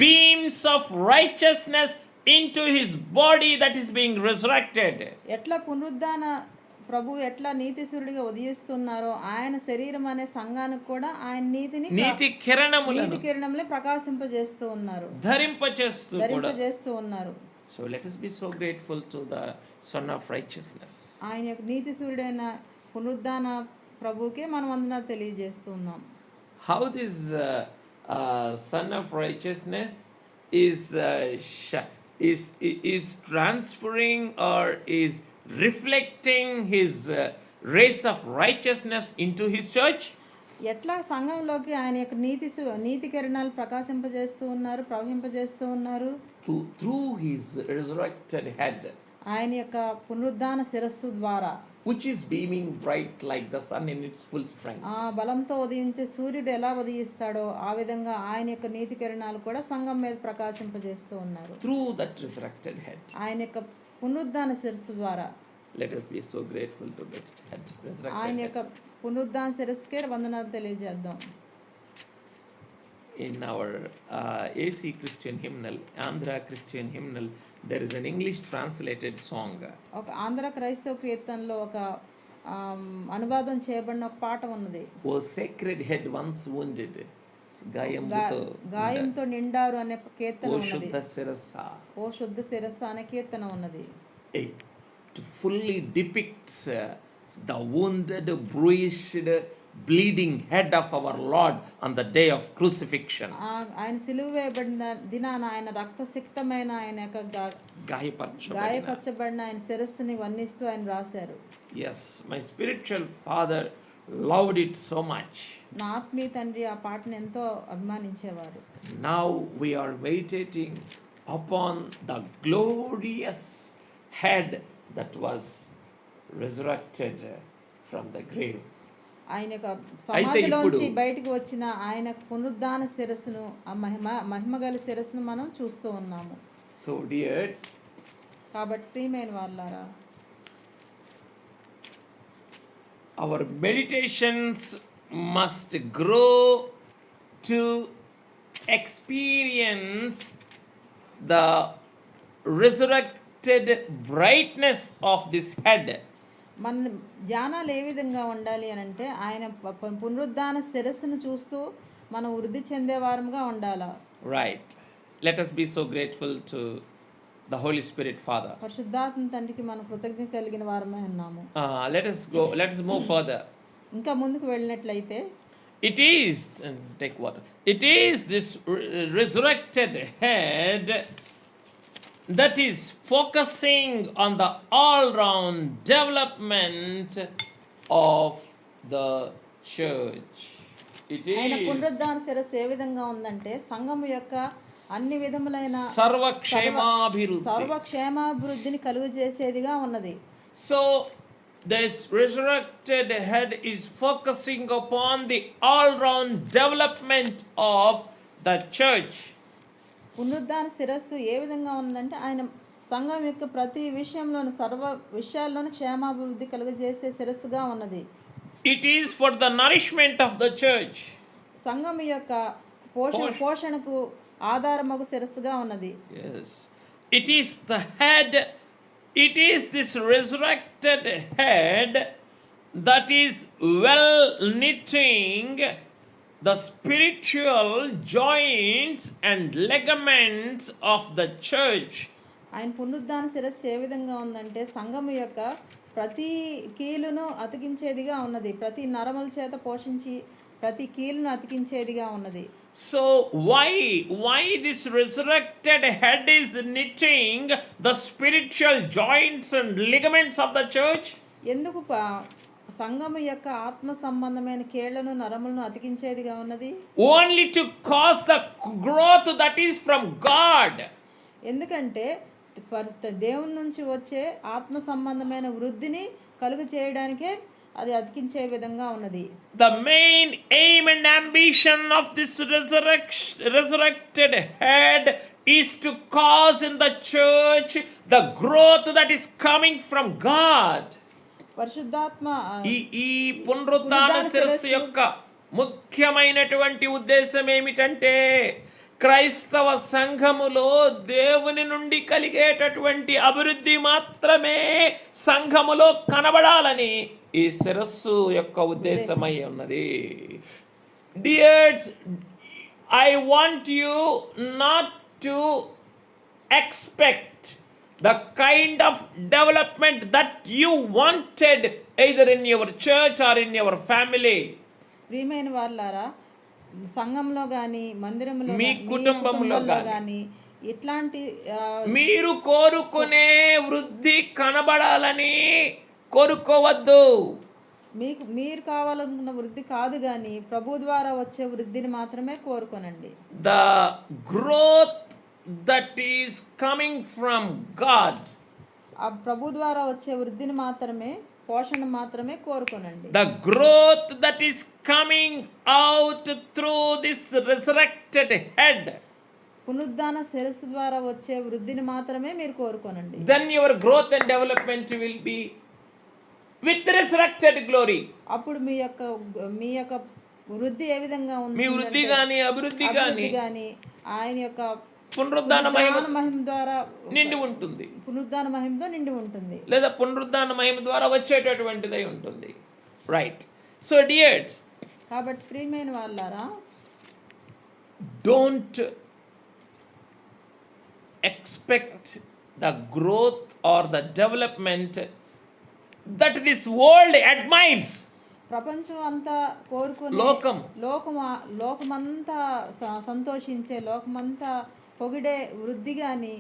Speaker 1: beams of righteousness into his body that is being resurrected.
Speaker 2: ఎట్లా పునరుద్ధాన ప్రభు ఎట్లా నీతి సూర్యుడిగా ఉదయిస్తున్నారో ఆయన శరీరం అనే సంఘానికి కూడా ఆయన నీతి కిరణములే ప్రకాశింపజేస్తూ ఉన్నారు, ధరింపజేస్తూ ఉన్నారు.
Speaker 1: So let us be so grateful to the Son of Righteousness.
Speaker 2: ఆయన యొక్క నీతి సూర్యుడైన పునరుద్ధాన ప్రభువుకే మనం వందనాలు తెలియజేస్తున్నాం.
Speaker 1: How this Son of Righteousness is transferring or is reflecting his race of righteousness into his church?
Speaker 2: ఎట్లా సంఘంలోకి ఆయన యొక్క నీతి కిరణాలు ప్రకాశింపజేస్తూ ఉన్నారు, ప్రవహింపజేస్తూ ఉన్నారు?
Speaker 1: Through his resurrected head,
Speaker 2: ఆయన యొక్క పునరుద్ధాన శిరస్సు ద్వారా,
Speaker 1: which is beaming bright like the sun in its full strength.
Speaker 2: బలంతో ఉదయించే సూర్యుడు ఎలా ఉదయిస్తాడో ఆ విధంగా ఆయన యొక్క నీతి కిరణాలు కూడా సంఘం మీద ప్రకాశింపజేస్తూ ఉన్నారు.
Speaker 1: Through that resurrected head,
Speaker 2: ఆయన యొక్క పునరుద్ధాన శిరస్సు ద్వారా.
Speaker 1: Let us be so grateful to this head, resurrected
Speaker 2: ఆయన యొక్క పునరుద్ధాన శిరస్సుకే వందనాలు తెలియజేద్దాం.
Speaker 1: In our AC Christian hymnal, Andhra Christian hymnal, there is an English translated song.
Speaker 2: ఒక ఆంధ్ర క్రైస్తవ కీర్తనలో ఒక అనువాదం చేయబడిన ఒక పాట ఉన్నది.
Speaker 1: O sacred head once wounded,
Speaker 2: గాయంతో నిండారు అనే కీర్తన ఉన్నది.
Speaker 1: ఓ శుద్ధ
Speaker 2: శిరస్సు అనే కీర్తన ఉన్నది.
Speaker 1: It fully depicts the wounded, bruised, bleeding head of our Lord on the day of crucifixion.
Speaker 2: ఆయన సిలువ వేయబడిన దినాన ఆయన రక్తసిక్తమైన ఆయన యొక్క గాయపరచబడిన ఆయన శిరస్సుని వర్ణిస్తూ ఆయన రాశారు.
Speaker 1: Yes, my spiritual father loved it so much.
Speaker 2: నా ఆత్మీయ తండ్రి ఆ పాటను ఎంతో అభిమానించేవారు.
Speaker 1: Now we are meditating upon the glorious head that was resurrected from the grave.
Speaker 2: ఆయన యొక్క సమాధిలోంచి బయటకు వచ్చిన ఆయన పునరుద్ధాన శిరస్సును, ఆ మహిమగల శిరస్సును మనం చూస్తూ ఉన్నాము.
Speaker 1: So dears,
Speaker 2: కాబట్టి ప్రియమైన వారలారా,
Speaker 1: our meditations must grow to experience the resurrected brightness of this head.
Speaker 2: మన ధ్యానాలు ఏ విధంగా ఉండాలి అని అంటే ఆయన పునరుద్ధాన శిరస్సును చూస్తూ మనం వృద్ధి చెందేవారంగా ఉండాలా.
Speaker 1: Right. Let us be so grateful to the Holy Spirit Father.
Speaker 2: పరిశుద్ధాత్మ తండ్రికి మనం కృతజ్ఞత కలిగిన వారమై ఉన్నాము.
Speaker 1: Let us move further.
Speaker 2: ఇంకా ముందుకు వెళ్ళినట్లయితే
Speaker 1: It is, and take water. It is this resurrected head that is focusing on the all-round development of the church. It
Speaker 2: ఆయన
Speaker 1: is
Speaker 2: పునరుద్ధాన శిరస్సు ఏ విధంగా ఉందంటే సంఘము యొక్క అన్ని విధములైన సర్వక్షేమాభివృద్ధిని కలుగు చేసేదిగా ఉన్నది.
Speaker 1: So this resurrected head is focusing upon the all-round development of the church.
Speaker 2: పునరుద్ధాన శిరస్సు ఏ విధంగా ఉందంటే ఆయన సంఘం యొక్క ప్రతి విషయంలోను సర్వ విషయాల్లోనూ క్షేమాభివృద్ధి కలుగజేసే శిరస్సుగా ఉన్నది.
Speaker 1: It is for the nourishment of the church.
Speaker 2: సంఘం యొక్క పోషణకు ఆధారమగు శిరస్సుగా ఉన్నది.
Speaker 1: Yes. It is the head. It is this resurrected head that is well knitting the spiritual joints and ligaments of the church.
Speaker 2: ఆయన పునరుద్ధాన శిరస్సు ఏ విధంగా ఉందంటే సంఘము యొక్క ప్రతి కీలును అతికించేదిగా ఉన్నది. ప్రతి నరముల చేత పోషించి ప్రతి కీలును అతికించేదిగా ఉన్నది.
Speaker 1: So why this resurrected head is knitting the spiritual joints and ligaments of the church?
Speaker 2: ఎందుకు సంఘము యొక్క ఆత్మ సంబంధమైన కీళ్లను నరములను అతికించేదిగా ఉన్నది?
Speaker 1: Only to cause the growth that is from God.
Speaker 2: ఎందుకంటే దేవుని నుంచి వచ్చే ఆత్మ సంబంధమైన వృద్ధిని కలుగు చేయడానికే అది అతికించే విధంగా ఉన్నది.
Speaker 1: The main aim and ambition of this resurrected head is to cause in the church the growth that is coming from God.
Speaker 2: పరిశుద్ధాత్మ
Speaker 1: ఈ పునరుద్ధాన శిరస్సు యొక్క ముఖ్యమైనటువంటి ఉద్దేశం ఏమిటంటే క్రైస్తవ సంఘములో దేవుని నుండి కలిగేటటువంటి అభివృద్ధి మాత్రమే సంఘములో కనబడాలని ఈ శిరస్సు యొక్క ఉద్దేశమై ఉన్నది. Dears, I want you not to expect the kind of development that you wanted either in your church or in your family.
Speaker 2: ప్రియమైన వారలారా, సంఘంలో గాని మందిరంలో
Speaker 1: మీ కుటుంబంలో
Speaker 2: గాని ఇట్లాంటి
Speaker 1: మీరు కోరుకునే వృద్ధి కనబడాలని కోరుకోవద్దు.
Speaker 2: మీరు కావాలనుకున్న వృద్ధి కాదు గాని ప్రభు ద్వారా వచ్చే వృద్ధిని మాత్రమే కోరుకోనండి.
Speaker 1: The growth that is coming from God.
Speaker 2: ఆ ప్రభు ద్వారా వచ్చే వృద్ధిని మాత్రమే పోషణ మాత్రమే కోరుకోనండి.
Speaker 1: The growth that is coming out through this resurrected head.
Speaker 2: పునరుద్ధాన శిరస్సు ద్వారా వచ్చే వృద్ధిని మాత్రమే మీరు కోరుకోనండి.
Speaker 1: Then your growth and development will be with resurrected glory.
Speaker 2: అప్పుడు మీ యొక్క వృద్ధి ఏ విధంగా ఉంది?
Speaker 1: మీ వృద్ధి గాని అభివృద్ధి గాని
Speaker 2: ఆయన యొక్క
Speaker 1: పునరుద్ధాన
Speaker 2: మహిమ ద్వారా
Speaker 1: నిండి ఉంటుంది.
Speaker 2: పునరుద్ధాన మహిమతో నిండి ఉంటుంది,
Speaker 1: లేదా పునరుద్ధాన మహిమ ద్వారా వచ్చేటటువంటిదై ఉంటుంది. రైట్. సో డియర్స్,
Speaker 2: కాబట్టి ప్రియమైన వాళ్ళారా,
Speaker 1: don't expect the growth or the development that this world admires.
Speaker 2: ప్రపంచం అంతా కోరుకునే లోకమంతా సంతోషించే లోకమంతా పొగిడే వృద్ధి గాని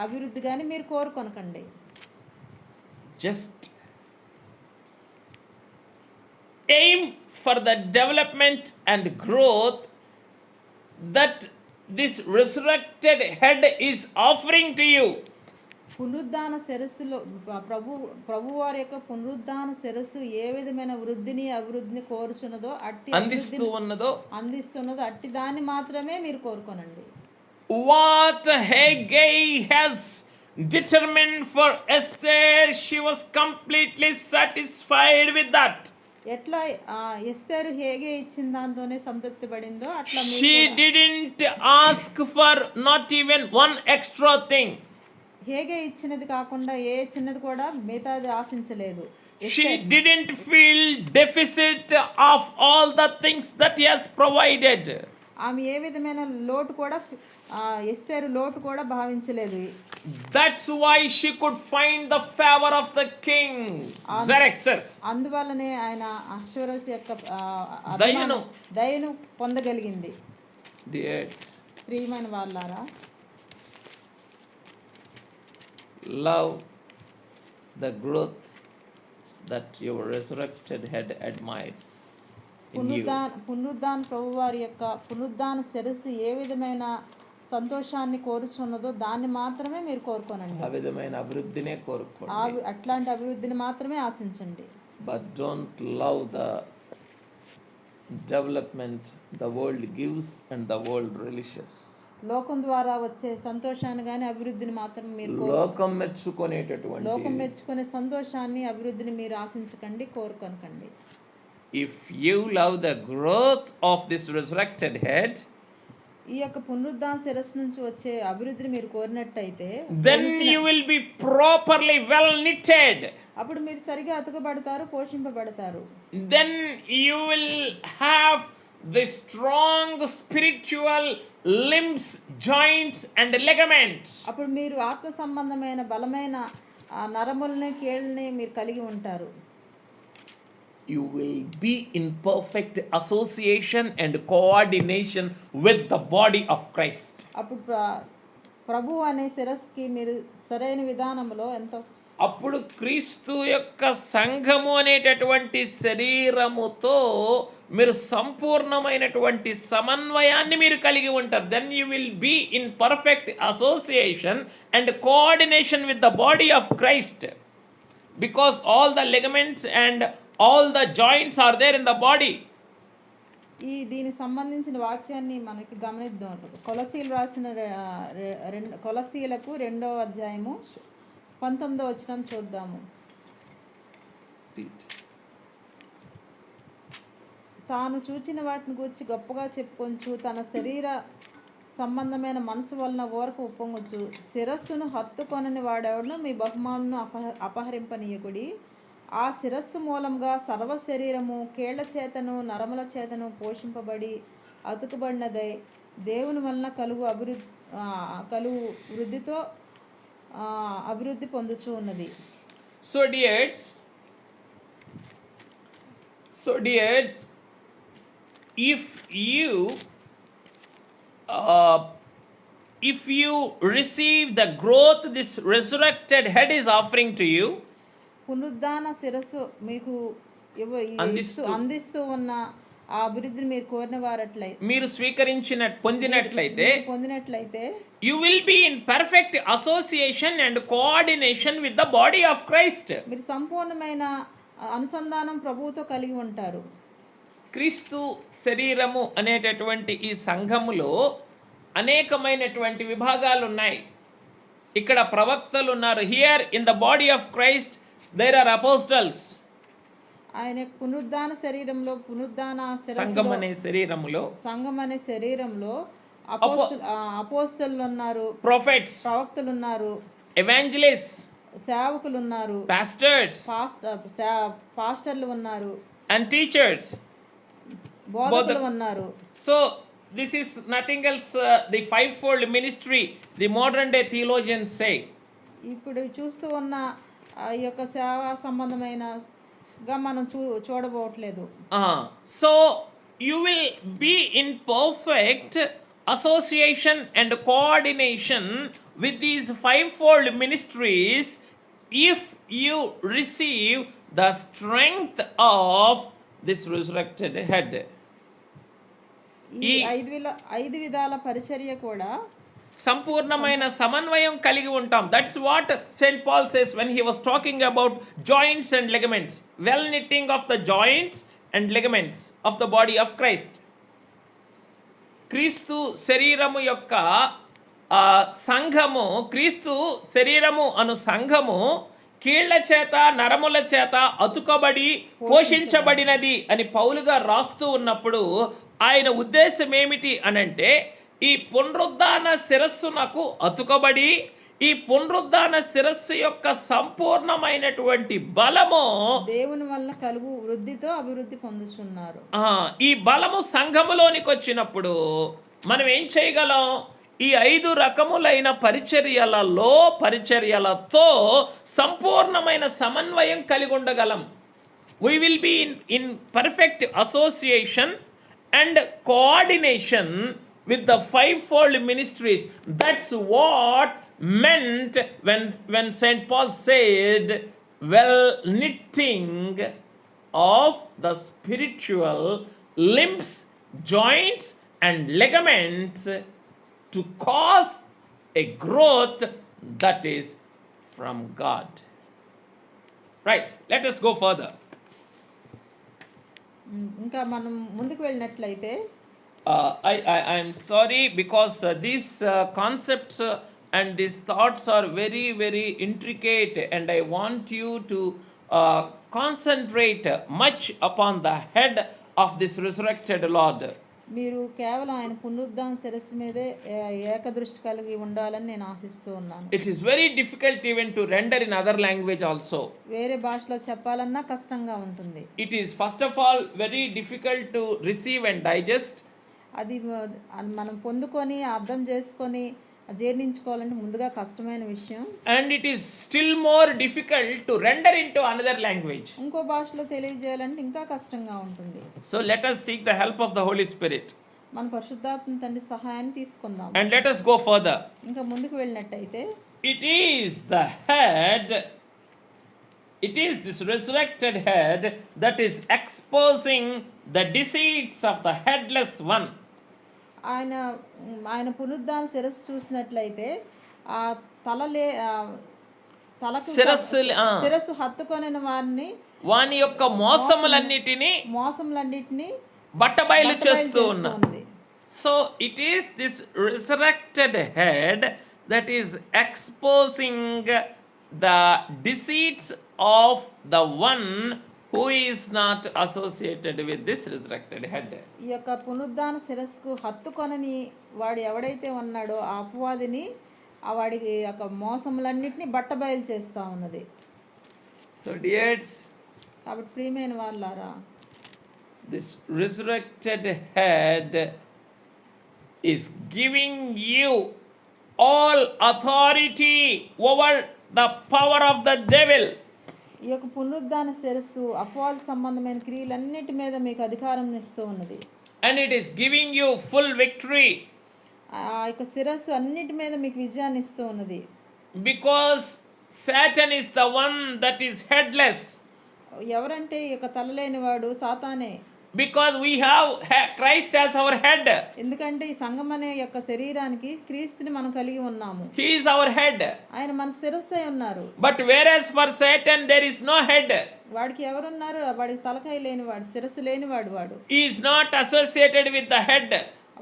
Speaker 2: అభివృద్ధి గాని మీరు కోరుకొనకండి.
Speaker 1: Just aim for the development and growth that this resurrected head is offering to you.
Speaker 2: పునరుద్ధాన శిరస్సులో ప్రభు వారి యొక్క పునరుద్ధాన శిరస్సు ఏ విధమైన వృద్ధిని అభివృద్ధిని కోరుచున్నదో అందిస్తున్నదో అట్టి దాన్ని మాత్రమే మీరు కోరుకోనండి.
Speaker 1: What Haggai has determined for Esther, she was completely satisfied with that.
Speaker 2: ఎట్లా ఎస్తేరు హేగే ఇచ్చిన దాంతోనే సంతృప్తి పడిందో అట్లా
Speaker 1: she didn't ask for not even one extra thing.
Speaker 2: Hegai ఇచ్చినది కాకుండా ఏ చిన్నది కూడా మిగతాది ఆశించలేదు.
Speaker 1: She didn't feel deficit of all the things that he has provided.
Speaker 2: ఆమె ఏ విధమైన లోటు కూడా ఎస్తేరు లోటు కూడా భావించలేదు.
Speaker 1: That's why she could find the favor of the king Xerxes.
Speaker 2: అందువల్లనే ఆయన అహష్వేరోషు యొక్క దయను పొందగలిగింది. ప్రియమైన వాళ్ళారా,
Speaker 1: love the growth that your resurrected head admires in you.
Speaker 2: పునరుద్ధాన ప్రభువారి యొక్క పునరుద్ధాన శిరస్సు ఏ విధమైన సంతోషాన్ని కోరుచున్నదో దాన్ని మాత్రమే మీరు కోరుకోనండి.
Speaker 1: ఆ విధమైన అభివృద్ధినే కోరుకోండి.
Speaker 2: అట్లాంటి అభివృద్ధిని మాత్రమే ఆశించండి.
Speaker 1: But don't love the development the world gives and the world relishes.
Speaker 2: లోకం ద్వారా వచ్చే సంతోషాన్ని గాని అభివృద్ధిని మాత్రం మీరు
Speaker 1: లోకం మెచ్చుకునే
Speaker 2: సంతోషాన్ని అభివృద్ధిని మీరు ఆశించకండి, కోరుకోకండి.
Speaker 1: If you love the growth of this resurrected head,
Speaker 2: ఈ యొక్క పునరుద్ధాన శిరస్సు నుంచి వచ్చే అభివృద్ధిని మీరు కోరినట్టయితే,
Speaker 1: then you will be properly well knitted.
Speaker 2: అప్పుడు మీరు సరిగా అతుకబడతారు, పోషింపబడతారు.
Speaker 1: Then you will have the strong spiritual limbs, joints and ligaments.
Speaker 2: అప్పుడు మీరు ఆత్మ సంబంధమైన బలమైన నరముల్ని కీళ్ళని మీరు కలిగి ఉంటారు.
Speaker 1: You will be in perfect association and coordination with the body of Christ.
Speaker 2: అప్పుడు ప్రభు అనే శిరస్సుకి మీరు సరైన విధానంలో ఎంతో
Speaker 1: అప్పుడు క్రీస్తు యొక్క సంఘము అనేటటువంటి శరీరముతో మీరు సంపూర్ణమైనటువంటి సమన్వయాన్ని మీరు కలిగి ఉంటారు. Then you will be in perfect association and coordination with the body of Christ, because all the ligaments and all the joints are there in the body.
Speaker 2: దీనికి సంబంధించిన వాక్యాన్ని మనకి గమనిద్దాం. కొలసీలు రాసిన కొలసీలకు 2వ అధ్యాయము 19వ వచనం చూద్దాము. తాను చూచిన వాటిని గురించి గొప్పగా చెప్పుకొంచు, తన శరీర సంబంధమైన మనసు వలన ఓరకు ఉప్పొంగొచ్చు. శిరస్సును హత్తుకొనని వాడెవడను మీ బహుమానను అపహరింపనీయకుడి. ఆ శిరస్సు మూలంగా సర్వ శరీరము కీళ్ల చేతను నరముల చేతను పోషింపబడి అతుకుబడినదై దేవుని వలన కలుగు వృద్ధితో అభివృద్ధి పొందుచూ ఉన్నది.
Speaker 1: So dears, if you receive the growth this resurrected head is offering to you,
Speaker 2: పునరుద్ధాన శిరస్సు మీకు అందిస్తూ ఉన్న ఆ అభివృద్ధిని మీరు కోరిన వారట్లయితే,
Speaker 1: మీరు పొందినట్లయితే you will be in perfect association and coordination with the body of Christ.
Speaker 2: మీరు సంపూర్ణమైన అనుసంధానం ప్రభువుతో కలిగి ఉంటారు.
Speaker 1: క్రీస్తు శరీరము అనేటటువంటి ఈ సంఘములో అనేకమైనటువంటి విభాగాలు ఉన్నాయి. ఇక్కడ ప్రవక్తలు ఉన్నారు. Here in the body of Christ there are apostles.
Speaker 2: ఆయన పునరుద్ధాన శరీరంలో సంఘం అనే శరీరంలో అపోస్తలులు ఉన్నారు, ప్రవక్తలు ఉన్నారు,
Speaker 1: ఎవాంజలిస్ట్
Speaker 2: సేవకులు ఉన్నారు, పాస్టర్లు ఉన్నారు,
Speaker 1: and teachers,
Speaker 2: బోధకులు ఉన్నారు.
Speaker 1: So this is nothing else, the fivefold ministry the modern day theologians say.
Speaker 2: ఇప్పుడు చూస్తూ ఉన్న ఈ యొక్క సేవా సంబంధమైన గా మనం చూడబోట్లేదు.
Speaker 1: So you will be in perfect association and coordination with these fivefold ministries if you receive the strength of this resurrected head.
Speaker 2: ఈ 5 విధాల పరిచర్య కూడా
Speaker 1: సంపూర్ణమైన సమన్వయం కలిగి ఉంటాం. That's what Saint Paul says when he was talking about joints and ligaments, well knitting of the joints and ligaments of the body of Christ. క్రీస్తు శరీరము యొక్క సంఘము, క్రీస్తు శరీరము అను సంఘము కీళ్ల చేత నరముల చేత అతుకబడి పోషించబడినది అని పౌలుగా రాస్తూ ఉన్నప్పుడు ఆయన ఉద్దేశం ఏమిటి అనంటే, ఈ పునరుద్ధాన శిరస్సునకు అతుకబడి ఈ పునరుద్ధాన శిరస్సు యొక్క సంపూర్ణమైనటువంటి బలము
Speaker 2: దేవుని వల్ల కలుగు వృద్ధితో అభివృద్ధి పొందుచున్నారు.
Speaker 1: ఈ బలము సంఘములోనికి వచ్చినప్పుడు మనం ఏం చేయగలం? ఈ 5 రకములైన పరిచర్యలతో సంపూర్ణమైన సమన్వయం కలిగి ఉండగలం. We will be in perfect association and coordination with the fivefold ministries. That's what meant when St. Paul said, well knitting of the spiritual limbs, joints and ligaments to cause a growth that is from God. Right, let us go further.
Speaker 2: ఇంకా మనం ముందుకు వెళ్ళినట్లయితే
Speaker 1: I'm sorry because these concepts and these thoughts are very, very intricate, and I want you to concentrate much upon the head of this resurrected Lord.
Speaker 2: మీరు కేవలం ఆయన పునరుద్ధాన శిరస్సు మీదే ఏకదృష్టి కలిగి ఉండాలని నేను ఆశిస్తూ ఉన్నాను.
Speaker 1: It is very difficult even to render in other language also.
Speaker 2: వేరే భాషలో చెప్పాలన్నా కష్టంగా ఉంటుంది.
Speaker 1: It is first of all very difficult to receive and digest.
Speaker 2: అది మనం పొందుకొని అర్థం చేసుకొని జీర్ణించుకోవాలంటే ముందుగా కష్టమైన విషయం.
Speaker 1: And it is still more difficult to render into another language.
Speaker 2: ఇంకో భాషలో తెలియజేయాలంటే ఇంకా కష్టంగా ఉంటుంది.
Speaker 1: So let us seek the help of the Holy Spirit.
Speaker 2: మన పరిశుద్ధాత్మ తండ్రి సహాయాన్ని తీసుకుందాం.
Speaker 1: And let us go further.
Speaker 2: ఇంకా ముందుకు వెళ్ళినట్టయితే
Speaker 1: It is the head, it is this resurrected head that is exposing the deceits of the headless one.
Speaker 2: ఆయన పునరుద్ధాన శిరస్సు చూసినట్లయితే ఆ తలకు శిరస్సు హత్తుకొనిన
Speaker 1: వాని యొక్క మోసములన్నిటిని బట్టబయలు చేస్తూ ఉన్నది. So it is this resurrected head that is exposing the deceits of the one who is not associated with this resurrected head.
Speaker 2: ఈ యొక్క పునరుద్ధాన శిరస్సుకు హత్తుకొనని వాడు ఎవడైతే ఉన్నాడో ఆ అపవాదిని ఆ వాడికి యొక్క మోసములన్నిటిని బట్టబయలు చేస్తా ఉన్నది.
Speaker 1: So dears,
Speaker 2: కాబట్టి ప్రియమైన వాళ్ళారా,
Speaker 1: this resurrected head is giving you all authority over the power of the devil.
Speaker 2: ఈ యొక్క పునరుద్ధాన శిరస్సు అపవాది సంబంధమైన క్రియలన్నిటి మీద మీకు అధికారం ఇస్తూ ఉన్నది.
Speaker 1: And it is giving you full victory.
Speaker 2: ఆ యొక్క శిరస్సు అన్నిటి మీద మీకు విజయాన్ని ఇస్తూ ఉన్నది.
Speaker 1: Because Satan is the one that is headless.
Speaker 2: ఎవరంటే ఈ యొక్క తలలేని వాడు సాతానే.
Speaker 1: Because we have Christ as our head.
Speaker 2: ఎందుకంటే ఈ సంఘం అనే యొక్క శరీరానికి క్రీస్తుని మనం కలిగి ఉన్నాము.
Speaker 1: He is our head.
Speaker 2: ఆయన మన శిరస్సై ఉన్నారు.
Speaker 1: But whereas for Satan there is no head.
Speaker 2: వాడికి ఎవరున్నారు? వాడికి తలకాయ లేనివాడు, శిరస్సు లేనివాడు. వాడు
Speaker 1: He is not associated with the head.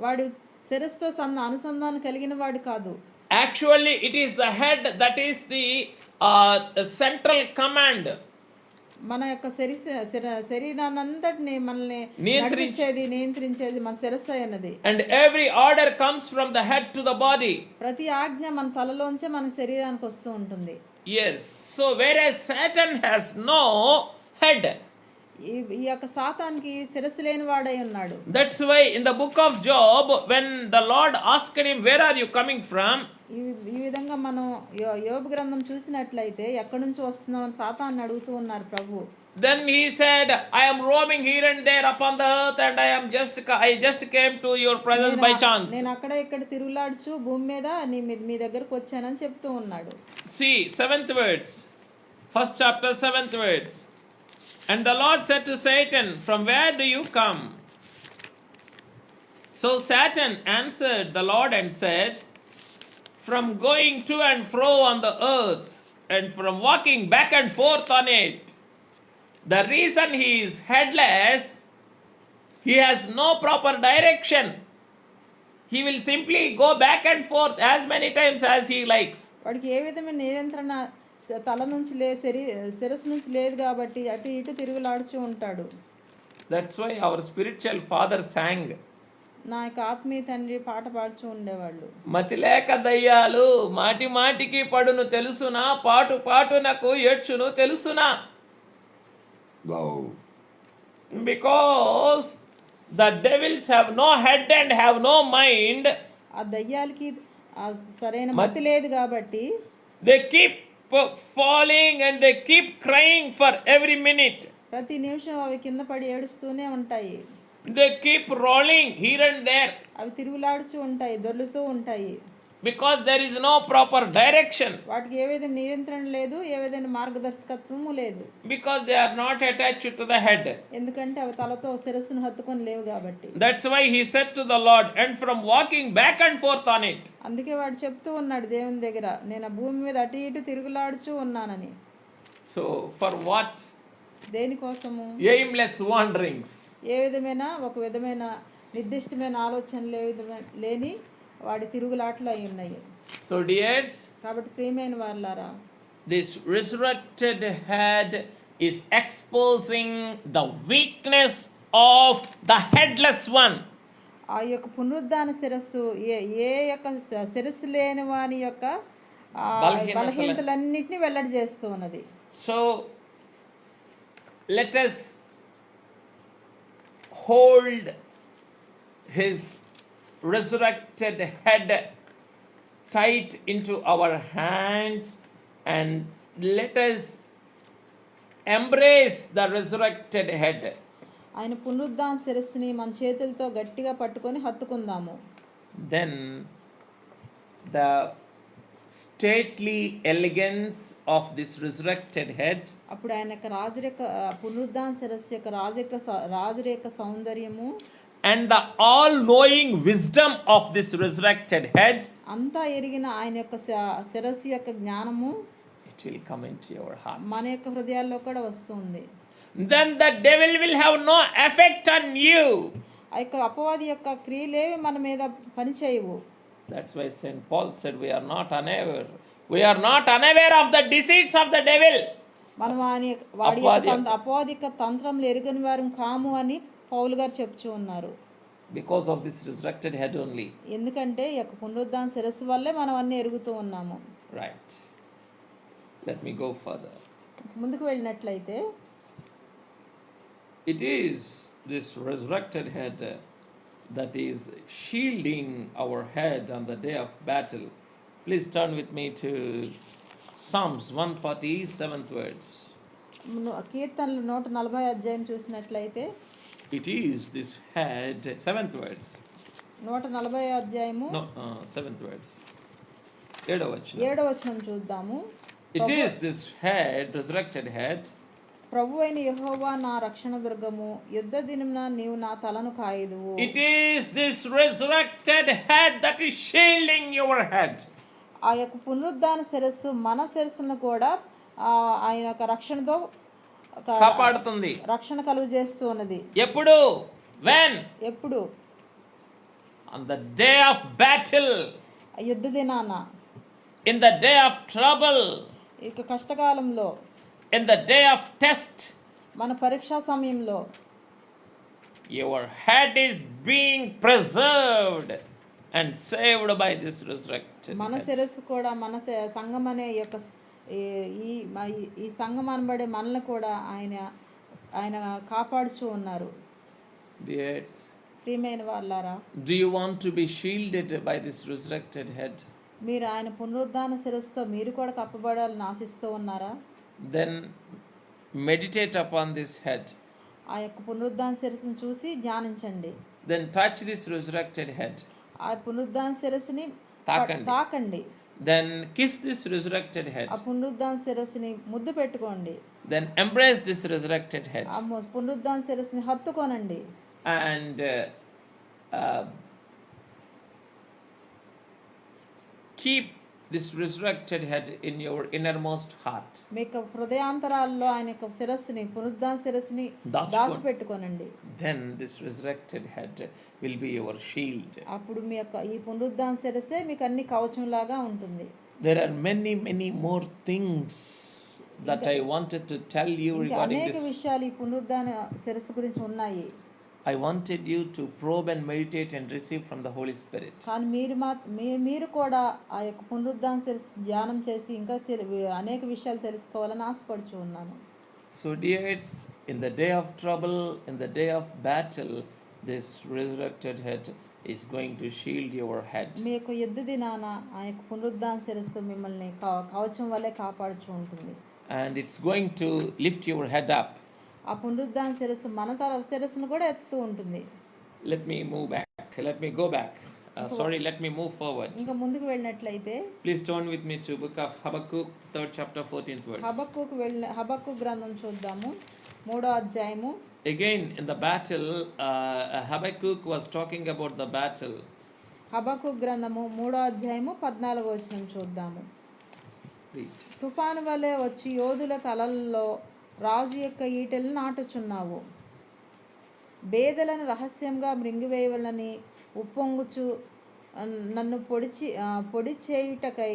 Speaker 2: వాడు శిరస్సుతో అనుసంధానం కలిగిన వాడు కాదు.
Speaker 1: Actually it is the head that is the central command.
Speaker 2: మన యొక్క శరీరాన్ని అంతటిని మనల్ని నియంత్రించేది మన శిరస్సు అన్నది.
Speaker 1: And every order comes from the head to the body.
Speaker 2: ప్రతి ఆజ్ఞ మన తలలోంచే మన శరీరానికి వస్తూ ఉంటుంది.
Speaker 1: Yes, so whereas Satan has no head,
Speaker 2: ఈ యొక్క సాతానికి శిరస్సు లేని వాడై ఉన్నాడు.
Speaker 1: That's why in the book of Job when the Lord asked him, where are you coming from?
Speaker 2: ఈ విధంగా మనం యోబు గ్రంథం చూసినట్లయితే ఎక్కడి నుంచి వస్తున్నామని సాతాన్ని అడుగుతూ ఉన్నారు ప్రభు.
Speaker 1: Then he said, I am roaming here and there upon the earth and I just came to your presence by chance.
Speaker 2: నేను అక్కడ ఇక్కడ తిరుగులాడుచు భూమి మీద మీ దగ్గరకు వచ్చానని చెప్తూ ఉన్నాడు.
Speaker 1: See 7th words, first chapter 7th words. And the Lord said to Satan, from where do you come? So Satan answered the Lord and said, from going to and fro on the earth and from walking back and forth on it. The reason he is headless, he has no proper direction. He will simply go back and forth as many times as he likes.
Speaker 2: వాడికి ఏ విధమైన నియంత్రణ తల నుంచి శిరస్సు నుంచి లేదు కాబట్టి అటు ఇటు తిరుగులాడుచూ ఉంటాడు.
Speaker 1: That's why our spiritual father sang,
Speaker 2: నా యొక్క ఆత్మీయ తండ్రి పాట పాడుచూ ఉండేవాళ్ళు.
Speaker 1: మతిలేక దయ్యాలు మాటి మాటికి పడును తెలుసునా, పాటు పాటునకు ఏడ్చును తెలుసునా. Because the devils have no head and have no mind,
Speaker 2: ఆ దయ్యాలకి సరైన మతి లేదు కాబట్టి
Speaker 1: they keep falling and they keep crying for every minute.
Speaker 2: ప్రతి నిమిషం అవి కింద పడి ఏడుస్తూనే ఉంటాయి.
Speaker 1: They keep rolling here and there.
Speaker 2: అవి తిరుగులాడుచూ ఉంటాయి, దొర్లుతూ ఉంటాయి.
Speaker 1: Because there is no proper direction.
Speaker 2: వాటికి ఏ విధంగా నియంత్రణ లేదు, ఏ విధంగా మార్గదర్శకత్వము లేదు.
Speaker 1: Because they are not attached to the head.
Speaker 2: ఎందుకంటే అవి తలతో శిరస్సును హత్తుకొని లేవు కాబట్టి.
Speaker 1: That's why he said to the Lord, and from walking back and forth on it.
Speaker 2: అందుకే వాడు చెప్తూ ఉన్నాడు దేవుని దగ్గర, నేను ఆ భూమి మీద అటు ఇటు తిరుగులాడుచూ ఉన్నానని.
Speaker 1: So for what?
Speaker 2: దేనికోసము?
Speaker 1: Aimless wanderings.
Speaker 2: ఏ విధమైన ఒక విధమైన నిర్దిష్టమైన ఆలోచనలు లేని వాడి తిరుగులాట్లు అయి ఉన్నాయి.
Speaker 1: So dears,
Speaker 2: కాబట్టి ప్రియమైన వారలారా,
Speaker 1: this resurrected head is exposing the weakness of the headless one.
Speaker 2: ఆ యొక్క పునరుద్ధాన శిరస్సు ఏ యొక్క శిరస్సు లేని వాని యొక్క బలహీనతలన్నిటిని వెల్లడి చేస్తూ ఉన్నది.
Speaker 1: So let us hold his resurrected head tight into our hands and let us embrace the resurrected head.
Speaker 2: ఆయన పునరుద్ధాన శిరస్సుని మన చేతులతో గట్టిగా పట్టుకొని హత్తుకుందాము.
Speaker 1: Then the stately elegance of this resurrected head,
Speaker 2: అప్పుడు ఆయన యొక్క రాజరేఖ పునరుద్ధాన శిరస్సు యొక్క రాజరేఖ సౌందర్యము
Speaker 1: and the all-knowing wisdom of this resurrected head,
Speaker 2: అంతా ఎరిగిన ఆయన యొక్క శిరస్సు యొక్క జ్ఞానము,
Speaker 1: it will come into your heart.
Speaker 2: మన యొక్క హృదయాల్లో కూడా వస్తుంది.
Speaker 1: Then the devil will have no effect on you.
Speaker 2: ఆ యొక్క అపవాది యొక్క క్రియలేవి మన మీద పనిచేయవు.
Speaker 1: That's why St. Paul said we are not unaware of the deceits of the devil.
Speaker 2: మనం వాడి అపవాది యొక్క తంత్రములు ఎరుగని వారు కాము అని పౌలు గారు చెప్తూ ఉన్నారు.
Speaker 1: Because of this resurrected head only.
Speaker 2: ఎందుకంటే ఈ యొక్క పునరుద్ధాన శిరస్సు వల్లే మనం అన్ని ఎరుగుతూ ఉన్నాము.
Speaker 1: Right. Let me go further.
Speaker 2: ముందుకు వెళ్ళినట్లయితే
Speaker 1: it is this resurrected head that is shielding our head on the day of battle. Please turn with me to Psalms 140, 7th words.
Speaker 2: కీర్తనలు 140 అధ్యాయం చూసినట్లయితే
Speaker 1: it is this head, 7th words.
Speaker 2: 140 అధ్యాయము
Speaker 1: 7th words. 7వ వచనం
Speaker 2: చూద్దాము.
Speaker 1: it is this head, resurrected head.
Speaker 2: ప్రభువైన యెహోవా నా రక్షణ దుర్గము, యుద్ధ దినమున నీవు నా తలను కాయుదువు.
Speaker 1: it is this resurrected head that is shielding your head.
Speaker 2: ఆ యొక్క పునరుద్ధాన శిరస్సు మన శిరస్సును కూడా ఆయన యొక్క రక్షణతో
Speaker 1: కాపాడుతుంది,
Speaker 2: రక్షణ కలుగు చేస్తూ ఉన్నది.
Speaker 1: ఎప్పుడు? when?
Speaker 2: ఎప్పుడు?
Speaker 1: on the day of battle,
Speaker 2: యుద్ధ దినాన,
Speaker 1: in the day of trouble,
Speaker 2: ఇక కష్టకాలంలో,
Speaker 1: in the day of test,
Speaker 2: మన పరీక్షా సమయంలో
Speaker 1: your head is being preserved and saved by this resurrected
Speaker 2: మన
Speaker 1: head.
Speaker 2: శిరస్సు కూడా మన సంఘం అనే యొక్క ఈ సంఘం అనబడే మనల్ని కూడా ఆయన కాపాడుచూ ఉన్నారు.
Speaker 1: Dears,
Speaker 2: ప్రియమైన వాళ్ళారా,
Speaker 1: do you want to be shielded by this resurrected head?
Speaker 2: మీరు ఆయన పునరుద్ధాన శిరస్సుతో మీరు కూడా కప్పబడాలని ఆశిస్తూ ఉన్నారా?
Speaker 1: Then meditate upon this head.
Speaker 2: ఆ యొక్క పునరుద్ధాన శిరస్సును చూసి ధ్యానించండి.
Speaker 1: Then touch this resurrected head.
Speaker 2: ఆ పునరుద్ధాన శిరస్సుని తాకండి.
Speaker 1: Then kiss this resurrected head.
Speaker 2: ఆ పునరుద్ధాన శిరస్సుని ముద్దు పెట్టుకోండి.
Speaker 1: Then embrace this resurrected head.
Speaker 2: ఆ పునరుద్ధాన శిరస్సుని హత్తుకోనండి.
Speaker 1: And keep this resurrected head in your innermost heart.
Speaker 2: మీకు హృదయాంతరాల్లో ఆయన యొక్క శిరస్సుని పునరుద్ధాన శిరస్సుని దాచిపెట్టుకోనండి.
Speaker 1: Then this resurrected head will be your shield.
Speaker 2: అప్పుడు మీ యొక్క ఈ పునరుద్ధాన శిరస్సే మీకు అన్ని కవచంలాగా ఉంటుంది.
Speaker 1: There are many more things that I wanted to tell you regarding
Speaker 2: అనేక
Speaker 1: this.
Speaker 2: విషయాలు ఈ పునరుద్ధాన శిరస్సు గురించి ఉన్నాయి.
Speaker 1: I wanted you to probe and meditate and receive from the Holy Spirit.
Speaker 2: కానీ మీరు కూడా ఆ యొక్క పునరుద్ధాన శిరస్సు ధ్యానం చేసి ఇంకా అనేక విషయాలు తెలుసుకోవాలని ఆశపడుచు ఉన్నాను.
Speaker 1: So dears, in the day of trouble, in the day of battle, this resurrected head is going to shield your head.
Speaker 2: మీ యొక్క యుద్ధ దినాన ఆ యొక్క పునరుద్ధాన శిరస్సు మిమ్మల్ని కవచం వలె కాపాడుచు ఉంటుంది.
Speaker 1: And it's going to lift your head up.
Speaker 2: ఆ పునరుద్ధాన శిరస్సు మన శిరస్సును కూడా ఎత్తుతూ ఉంటుంది.
Speaker 1: Let me move back. Let me go back. Let me move forward.
Speaker 2: ఇంకా ముందుకు వెళ్ళినట్లయితే
Speaker 1: Please turn with me to book of Habakkuk, 3rd chapter, 14th verse.
Speaker 2: హబక్కూకు గ్రంథం చూద్దాము, 3వ అధ్యాయము.
Speaker 1: Again in the battle, Habakkuk was talking about the battle.
Speaker 2: హబక్కూకు గ్రంథము 3వ అధ్యాయము 14వ వచనం చూద్దాము.
Speaker 1: Read.
Speaker 2: తుఫాను వలె వచ్చి యోధుల తలల్లో రాజు యొక్క ఈటెలను నాటుచున్నావు. బేదలను రహస్యంగా మృంగివేయవలని ఉప్పొంగుచు నన్ను పొడి చేయుటకై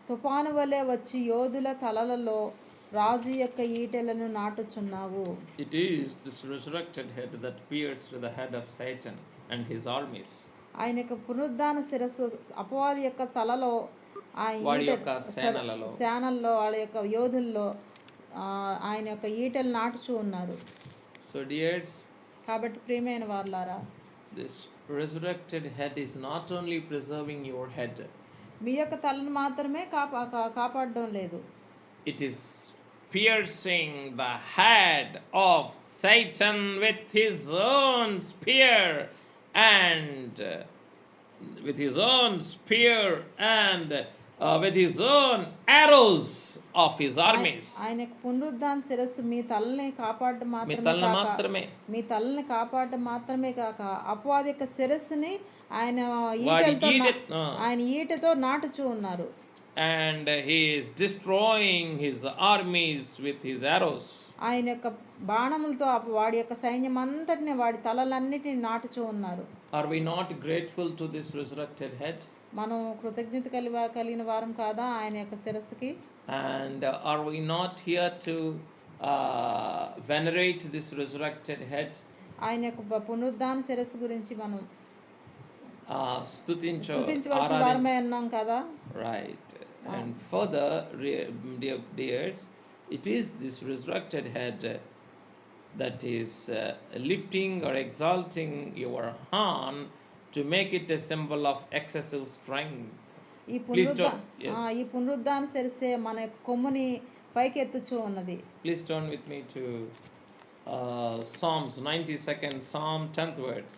Speaker 2: తుఫాను వలె వచ్చి యోధుల తలలలో రాజు యొక్క ఈటెలను నాటుచున్నావు.
Speaker 1: It is this resurrected head that pierced the head of Satan and his armies.
Speaker 2: ఆయన యొక్క పునరుద్ధాన శిరస్సు అపవాది యొక్క తలలో సేనల్లో వాళ్ళ యొక్క యోధుల్లో ఆయన యొక్క ఈటెలు నాటుచూ ఉన్నారు.
Speaker 1: So dears,
Speaker 2: కాబట్టి ప్రియమైన వారలారా,
Speaker 1: this resurrected head is not only preserving your head.
Speaker 2: మీ యొక్క తలను మాత్రమే కాపాడడం లేదు.
Speaker 1: It is piercing the head of Satan with his own spear and with his own arrows of his armies.
Speaker 2: ఆయన పునరుద్ధాన శిరస్సు మీ తలని కాపాడడం మాత్రమే కాక అపవాది యొక్క శిరస్సుని ఆయన ఈటతో నాటుచూ ఉన్నారు.
Speaker 1: And he is destroying his armies with his arrows.
Speaker 2: ఆయన యొక్క బాణములతో వాడి యొక్క సైన్యం అంతటిని వాడి తలలన్నిటిని నాటుచూ ఉన్నారు.
Speaker 1: Are we not grateful to this resurrected head?
Speaker 2: మనం కృతజ్ఞత కలిగిన వారం కాదా ఆయన యొక్క శిరస్సుకి?
Speaker 1: And are we not here to venerate this resurrected head?
Speaker 2: ఆయన యొక్క పునరుద్ధాన శిరస్సు గురించి మనం
Speaker 1: స్తుతించవలసిన
Speaker 2: వారమే అన్నాం కదా?
Speaker 1: Right. And further, dears, it is this resurrected head that is lifting or exalting your horn to make it a symbol of excessive strength.
Speaker 2: ఈ పునరుద్ధాన శిరస్సే మన కొమ్ముని పైకి ఎత్తుచూ ఉన్నది.
Speaker 1: Please turn with me to Psalms 92nd Psalm 10th words.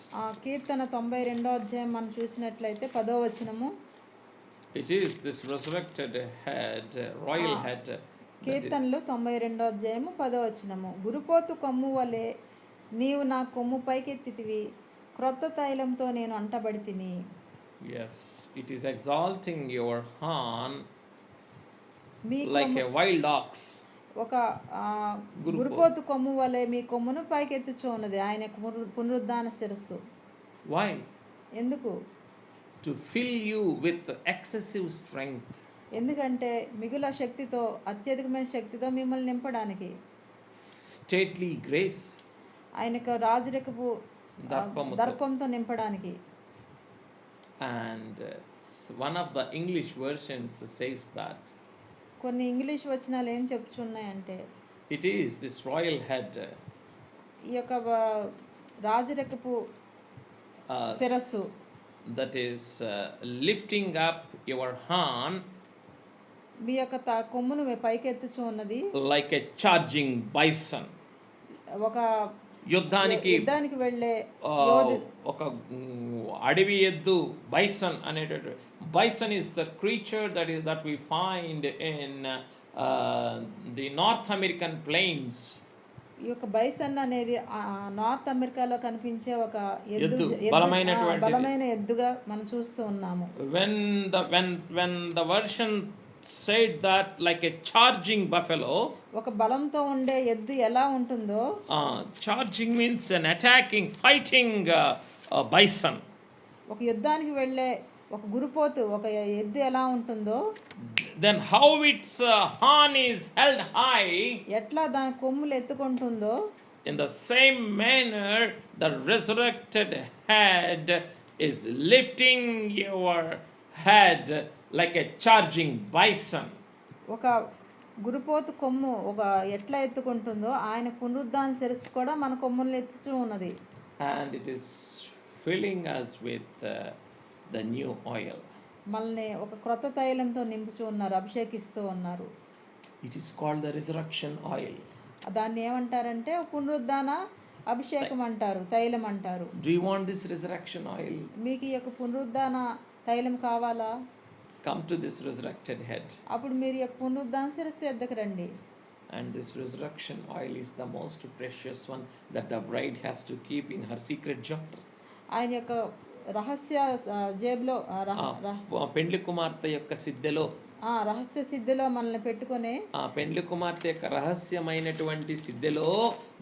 Speaker 2: కీర్తన 92వ అధ్యాయం మనం చూసినట్లయితే 10వ వచనము.
Speaker 1: It is this resurrected head, royal head.
Speaker 2: కీర్తనలు 92వ అధ్యాయము 10వ వచనము. గురుపోతు కొమ్ము వలె నీవు నా కొమ్ము పైకెత్తితివి, క్రొత్త తైలంతో నేను అంటబడితిని.
Speaker 1: Yes, it is exalting your horn like a wild ox.
Speaker 2: ఒక గురుపోతు కొమ్ము వలె మీ కొమ్మును పైకెత్తుచూ ఉన్నది ఆయన పునరుద్ధాన శిరస్సు.
Speaker 1: Why?
Speaker 2: ఎందుకు?
Speaker 1: To fill you with excessive strength.
Speaker 2: ఎందుకంటే మిగుల శక్తితో, అత్యధికమైన శక్తితో మిమ్మల్ని నింపడానికి.
Speaker 1: Stately grace.
Speaker 2: ఆయనకు రాజరికపు దర్పంతో నింపడానికి.
Speaker 1: And one of the English versions says that
Speaker 2: కొన్ని ఇంగ్లీష్ వచనాలు ఏం చెప్తున్నాయంటే
Speaker 1: it is this royal head,
Speaker 2: ఈ యొక్క రాజరికపు శిరస్సు,
Speaker 1: that is lifting up your horn
Speaker 2: మీ యొక్క కొమ్మును పైకెత్తుచూ ఉన్నది
Speaker 1: like a charging bison.
Speaker 2: ఒక
Speaker 1: యుద్ధానికి
Speaker 2: వెళ్ళే
Speaker 1: ఒక అడవి ఎద్దు బైసన్ అనేటటువంటి. Bison is the creature that we find in the North American plains.
Speaker 2: ఈ యొక్క బైసన్ అనేది నార్త్ అమెరికాలో కనిపించే ఒక బలమైన ఎద్దుగా మనం చూస్తూ ఉన్నాము.
Speaker 1: When the version said that like a charging buffalo,
Speaker 2: ఒక బలంతో ఉండే ఎద్దు ఎలా ఉంటుందో,
Speaker 1: charging means an attacking, fighting bison.
Speaker 2: ఒక యుద్ధానికి వెళ్ళే ఒక గురుపోతు, ఒక ఎద్దు ఎలా ఉంటుందో,
Speaker 1: then how its horn is held high,
Speaker 2: ఎట్లా దాని కొమ్ములు ఎత్తుకుంటుందో,
Speaker 1: in the same manner, the resurrected head is lifting your head like a charging bison.
Speaker 2: ఒక గురుపోతు కొమ్ము ఒక ఎట్లా ఎత్తుకుంటుందో ఆయన పునరుద్ధాన శిరస్సు కూడా మన కొమ్ములను ఎత్తుతూ ఉన్నది.
Speaker 1: And it is filling us with the new oil.
Speaker 2: మనల్ని ఒక క్రొత్త తైలంతో నింపుతూ ఉన్నారు, అభిషేకిస్తూ ఉన్నారు.
Speaker 1: It is called the resurrection oil.
Speaker 2: దాన్ని ఏమంటారంటే పునరుద్ధాన అభిషేకం అంటారు, తైలం అంటారు.
Speaker 1: Do you want this resurrection oil?
Speaker 2: మీకు ఈ యొక్క పునరుద్ధాన తైలం కావాలా?
Speaker 1: Come to this resurrected head.
Speaker 2: అప్పుడు మీరు ఈ యొక్క పునరుద్ధాన శిరస్సు ఎద్దకు రండి.
Speaker 1: And this resurrection oil is the most precious one that the bride has to keep in her secret jar.
Speaker 2: ఆయన యొక్క రహస్య జేబులో
Speaker 1: పెండ్లి కుమార్తె యొక్క సిద్ధెలో,
Speaker 2: రహస్య సిద్ధిలో మనల్ని పెట్టుకొని,
Speaker 1: ఆ పెండ్లి కుమార్తె యొక్క రహస్యమైనటువంటి సిద్ధెలో,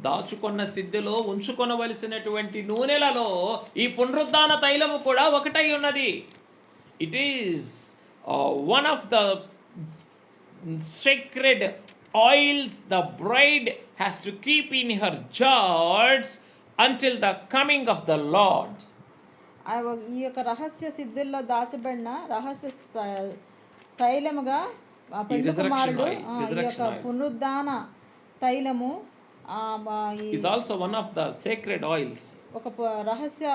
Speaker 1: దాచుకున్న సిద్ధెలో ఉంచుకొనవలసినటువంటి నూనెలలో ఈ పునరుద్ధాన తైలము కూడా ఒకటై ఉన్నది. It is one of the sacred oils the bride has to keep in her jars until the coming of the Lord.
Speaker 2: ఈ యొక్క రహస్య సిద్ధుల్లో దాచబడిన రహస్య తైలముగా పెండ్లి కుమారుడు ఈ యొక్క పునరుద్ధాన తైలము
Speaker 1: is also one of the sacred oils.
Speaker 2: ఒక రహస్య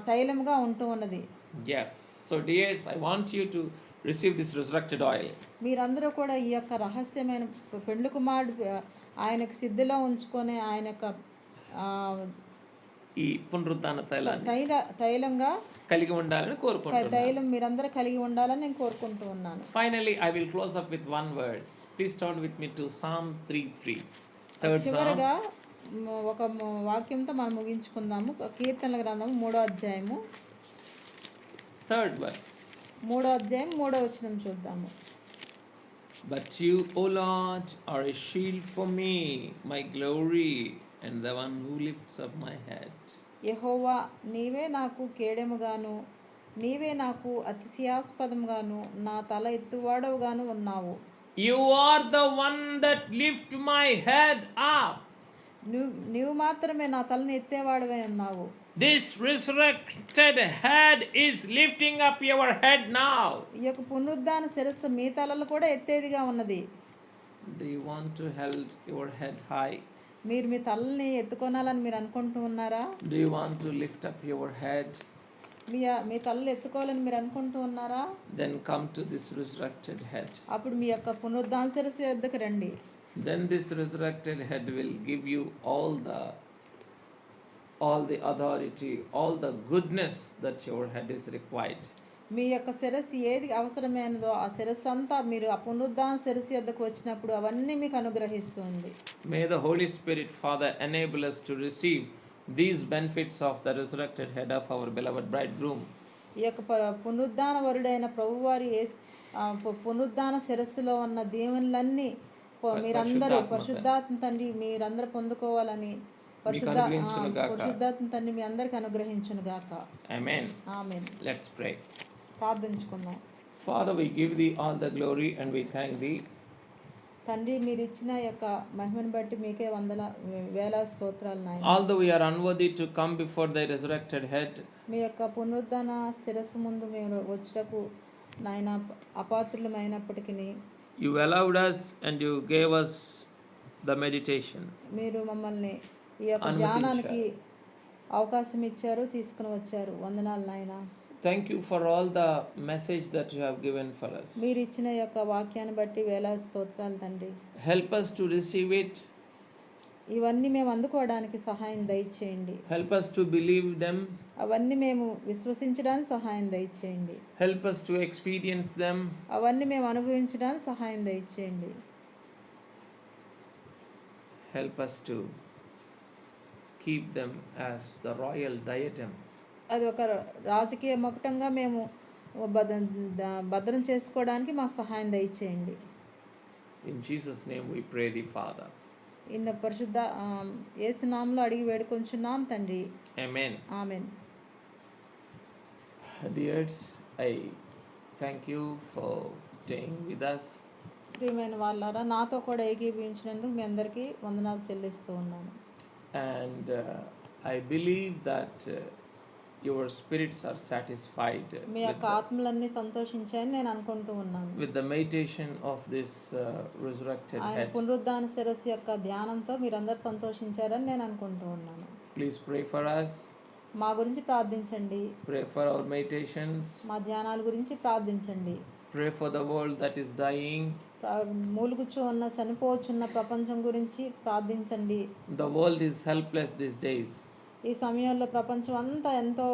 Speaker 2: తైలముగా ఉంటూ ఉన్నది.
Speaker 1: Yes, so dears, I want you to receive this resurrected oil.
Speaker 2: మీరందరూ కూడా ఈ యొక్క రహస్యమైన పెండ్లి కుమారుడు ఆయనకు సిద్ధిలో ఉంచుకొని ఆయన యొక్క
Speaker 1: ఈ పునరుద్ధాన
Speaker 2: తైలంగా
Speaker 1: కలిగి ఉండాలని కోరుకుంటున్నాను.
Speaker 2: తైలం మీరందరూ కలిగి ఉండాలని నేను కోరుకుంటూ ఉన్నాను.
Speaker 1: Finally, I will close up with one word. Please turn with me to Psalm 3:3.
Speaker 2: చివరగా ఒక వాక్యంతో మనం ముగించుకుందాము. కీర్తనల గ్రంథము 3వ అధ్యాయము
Speaker 1: 3rd verse.
Speaker 2: 3వ అధ్యాయం 3వ వచనం చూద్దాము.
Speaker 1: But you, O Lord, are a shield for me, my glory, and the one who lifts up my head.
Speaker 2: యెహోవా, నీవే నాకు కేడెముగాను, నీవే నాకు అతిశయాస్పదముగాను, నా తల ఎత్తువాడవుగాను ఉన్నావు.
Speaker 1: You are the one that lift my head up.
Speaker 2: నీవు మాత్రమే నా తలను ఎత్తేవాడవే ఉన్నావు.
Speaker 1: This resurrected head is lifting up your head now.
Speaker 2: ఈ యొక్క పునరుద్ధాన శిరస్సు మీ తలలు కూడా ఎత్తేదిగా ఉన్నది.
Speaker 1: Do you want to hold your head high?
Speaker 2: మీరు మీ తలని ఎత్తుకోనాలని మీరు అనుకుంటూ ఉన్నారా?
Speaker 1: Do you want to lift up your head?
Speaker 2: మీ తలలు ఎత్తుకోవాలని మీరు అనుకుంటూ ఉన్నారా?
Speaker 1: Then come to this resurrected head.
Speaker 2: అప్పుడు మీ యొక్క పునరుద్ధాన శిరస్సు వద్దకు రండి.
Speaker 1: Then this resurrected head will give you all the authority, all the goodness that your head is required.
Speaker 2: మీ యొక్క శిరస్సు ఏది అవసరమైనదో ఆ శిరస్సు అంతా మీరు ఆ పునరుద్ధాన శిరస్సు వద్దకు వచ్చినప్పుడు అవన్నీ మీకు అనుగ్రహిస్తుంది.
Speaker 1: May the Holy Spirit, Father, enable us to receive these benefits of the resurrected head of our beloved bridegroom.
Speaker 2: ఈ యొక్క పునరుద్ధాన వరుడైన ప్రభువారి పునరుద్ధాన శిరస్సులో ఉన్న దీవెనలన్నీ మీరందరూ పరిశుద్ధాత్మ తండ్రి మీరందరూ పొందుకోవాలని పరిశుద్ధాత్మ తండ్రి మీ అందరికి అనుగ్రహించును గాక.
Speaker 1: Amen.
Speaker 2: ఆమేన్.
Speaker 1: Let's pray.
Speaker 2: ప్రార్థించుకుందాం.
Speaker 1: Father, we give thee all the glory and we thank thee.
Speaker 2: తండ్రి మీరు ఇచ్చిన యొక్క మహిమను బట్టి మీకే వేల స్తోత్రాలు నాయన.
Speaker 1: Although we are unworthy to come before thy resurrected head,
Speaker 2: మీ యొక్క పునరుద్ధాన శిరస్సు ముందు మేము వచ్చుటకు నాయన అపాత్రులమైనప్పటికీ
Speaker 1: you allowed us and you gave us the meditation.
Speaker 2: మీరు మమ్మల్ని ఈ యొక్క ధ్యానానికి అవకాశం ఇచ్చారు, తీసుకుని వచ్చారు. వందనాలు నాయన.
Speaker 1: Thank you for all the message that you have given for us.
Speaker 2: మీరు ఇచ్చిన యొక్క వాక్యాన్ని బట్టి వేల స్తోత్రాలు తండ్రి.
Speaker 1: Help us to receive it.
Speaker 2: ఇవన్నీ మేము అందుకోవడానికి సహాయం దయచేయండి.
Speaker 1: Help us to believe them.
Speaker 2: అవన్నీ మేము విశ్వసించడానికి సహాయం దయచేయండి.
Speaker 1: Help us to experience them.
Speaker 2: అవన్నీ మేము అనుభవించడానికి సహాయం దయచేయండి.
Speaker 1: Help us to keep them as the royal diadem.
Speaker 2: అది ఒక రాజకీయ మకుటంగా మేము భద్రం చేసుకోవడానికి మా సహాయం దయచేయండి.
Speaker 1: In Jesus' name we pray thee, Father.
Speaker 2: ఇన్న పరిశుద్ధ యేసు నామములో అడిగి వేడుకొంచున్నాం తండ్రి.
Speaker 1: Amen.
Speaker 2: Amen.
Speaker 1: Dears, I thank you for staying with us.
Speaker 2: ప్రియమైన వాళ్ళారా, నాతో కూడా ఏకీభవించినందుకు మీ అందరికీ వందనాలు చెల్లిస్తూ ఉన్నాను.
Speaker 1: And I believe that your spirits are satisfied
Speaker 2: మీ యొక్క ఆత్మలన్నీ సంతోషించాయని నేను అనుకుంటూ ఉన్నాను.
Speaker 1: with the meditation of this resurrected
Speaker 2: ఆయన
Speaker 1: head.
Speaker 2: పునరుద్ధాన శిరస్సు యొక్క ధ్యానంతో మీరందరూ సంతోషించారని నేను అనుకుంటూ ఉన్నాను.
Speaker 1: Please pray for us.
Speaker 2: మా గురించి ప్రార్థించండి.
Speaker 1: Pray for our meditations.
Speaker 2: మా ధ్యానాల గురించి ప్రార్థించండి.
Speaker 1: Pray for the world that is dying.
Speaker 2: మూలుగుచూ ఉన్న చనిపోవచ్చున్న ప్రపంచం గురించి ప్రార్థించండి.
Speaker 1: The world is helpless these days.
Speaker 2: ఈ సమయంలో ప్రపంచం అంతా ఎంతో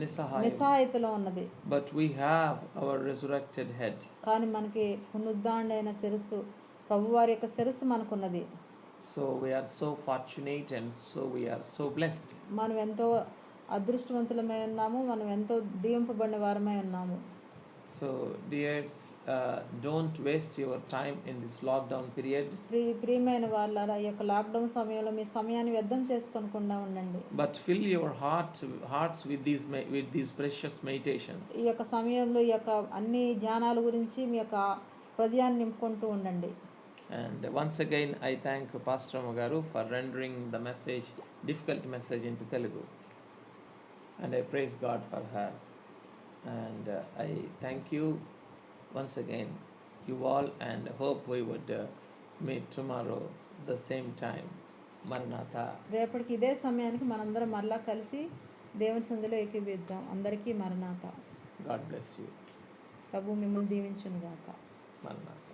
Speaker 2: నిస్సహాయతలో ఉన్నది.
Speaker 1: But we have our resurrected head.
Speaker 2: కానీ మనకి పునరుద్ధానుడైన శిరస్సు, ప్రభువారి యొక్క శిరస్సు మనకున్నది.
Speaker 1: So we are so fortunate and so we are so blessed.
Speaker 2: మనం ఎంతో అదృష్టవంతులమై ఉన్నాము, మనం ఎంతో దీవింపబడిన వారమై ఉన్నాము.
Speaker 1: So dears, don't waste your time in this lockdown period.
Speaker 2: ప్రియమైన వాళ్ళారా, ఈ యొక్క లాక్డౌన్ సమయంలో మీ సమయాన్ని వ్యర్థం చేసుకోకుండా ఉండండి.
Speaker 1: But fill your hearts with these precious meditations.
Speaker 2: ఈ యొక్క సమయంలో ఈ యొక్క అన్ని ధ్యానాల గురించి మీ యొక్క హృదయాన్ని నింపుకుంటూ ఉండండి.
Speaker 1: And once again I thank Pastor Magaru for rendering the difficult message into Telugu. And I praise God for her. And I thank you once again, you all, and hope we would meet tomorrow the same time. Maranatha.
Speaker 2: రేపటికి ఇదే సమయానికి మనందరం మరలా కలిసి దేవుని సన్నిధిలో ఏకీభవిద్దాం. అందరికీ మరణాత.
Speaker 1: God bless you.
Speaker 2: ప్రభు మిమ్మల్ని దీవించును గాక.
Speaker 1: Maranatha.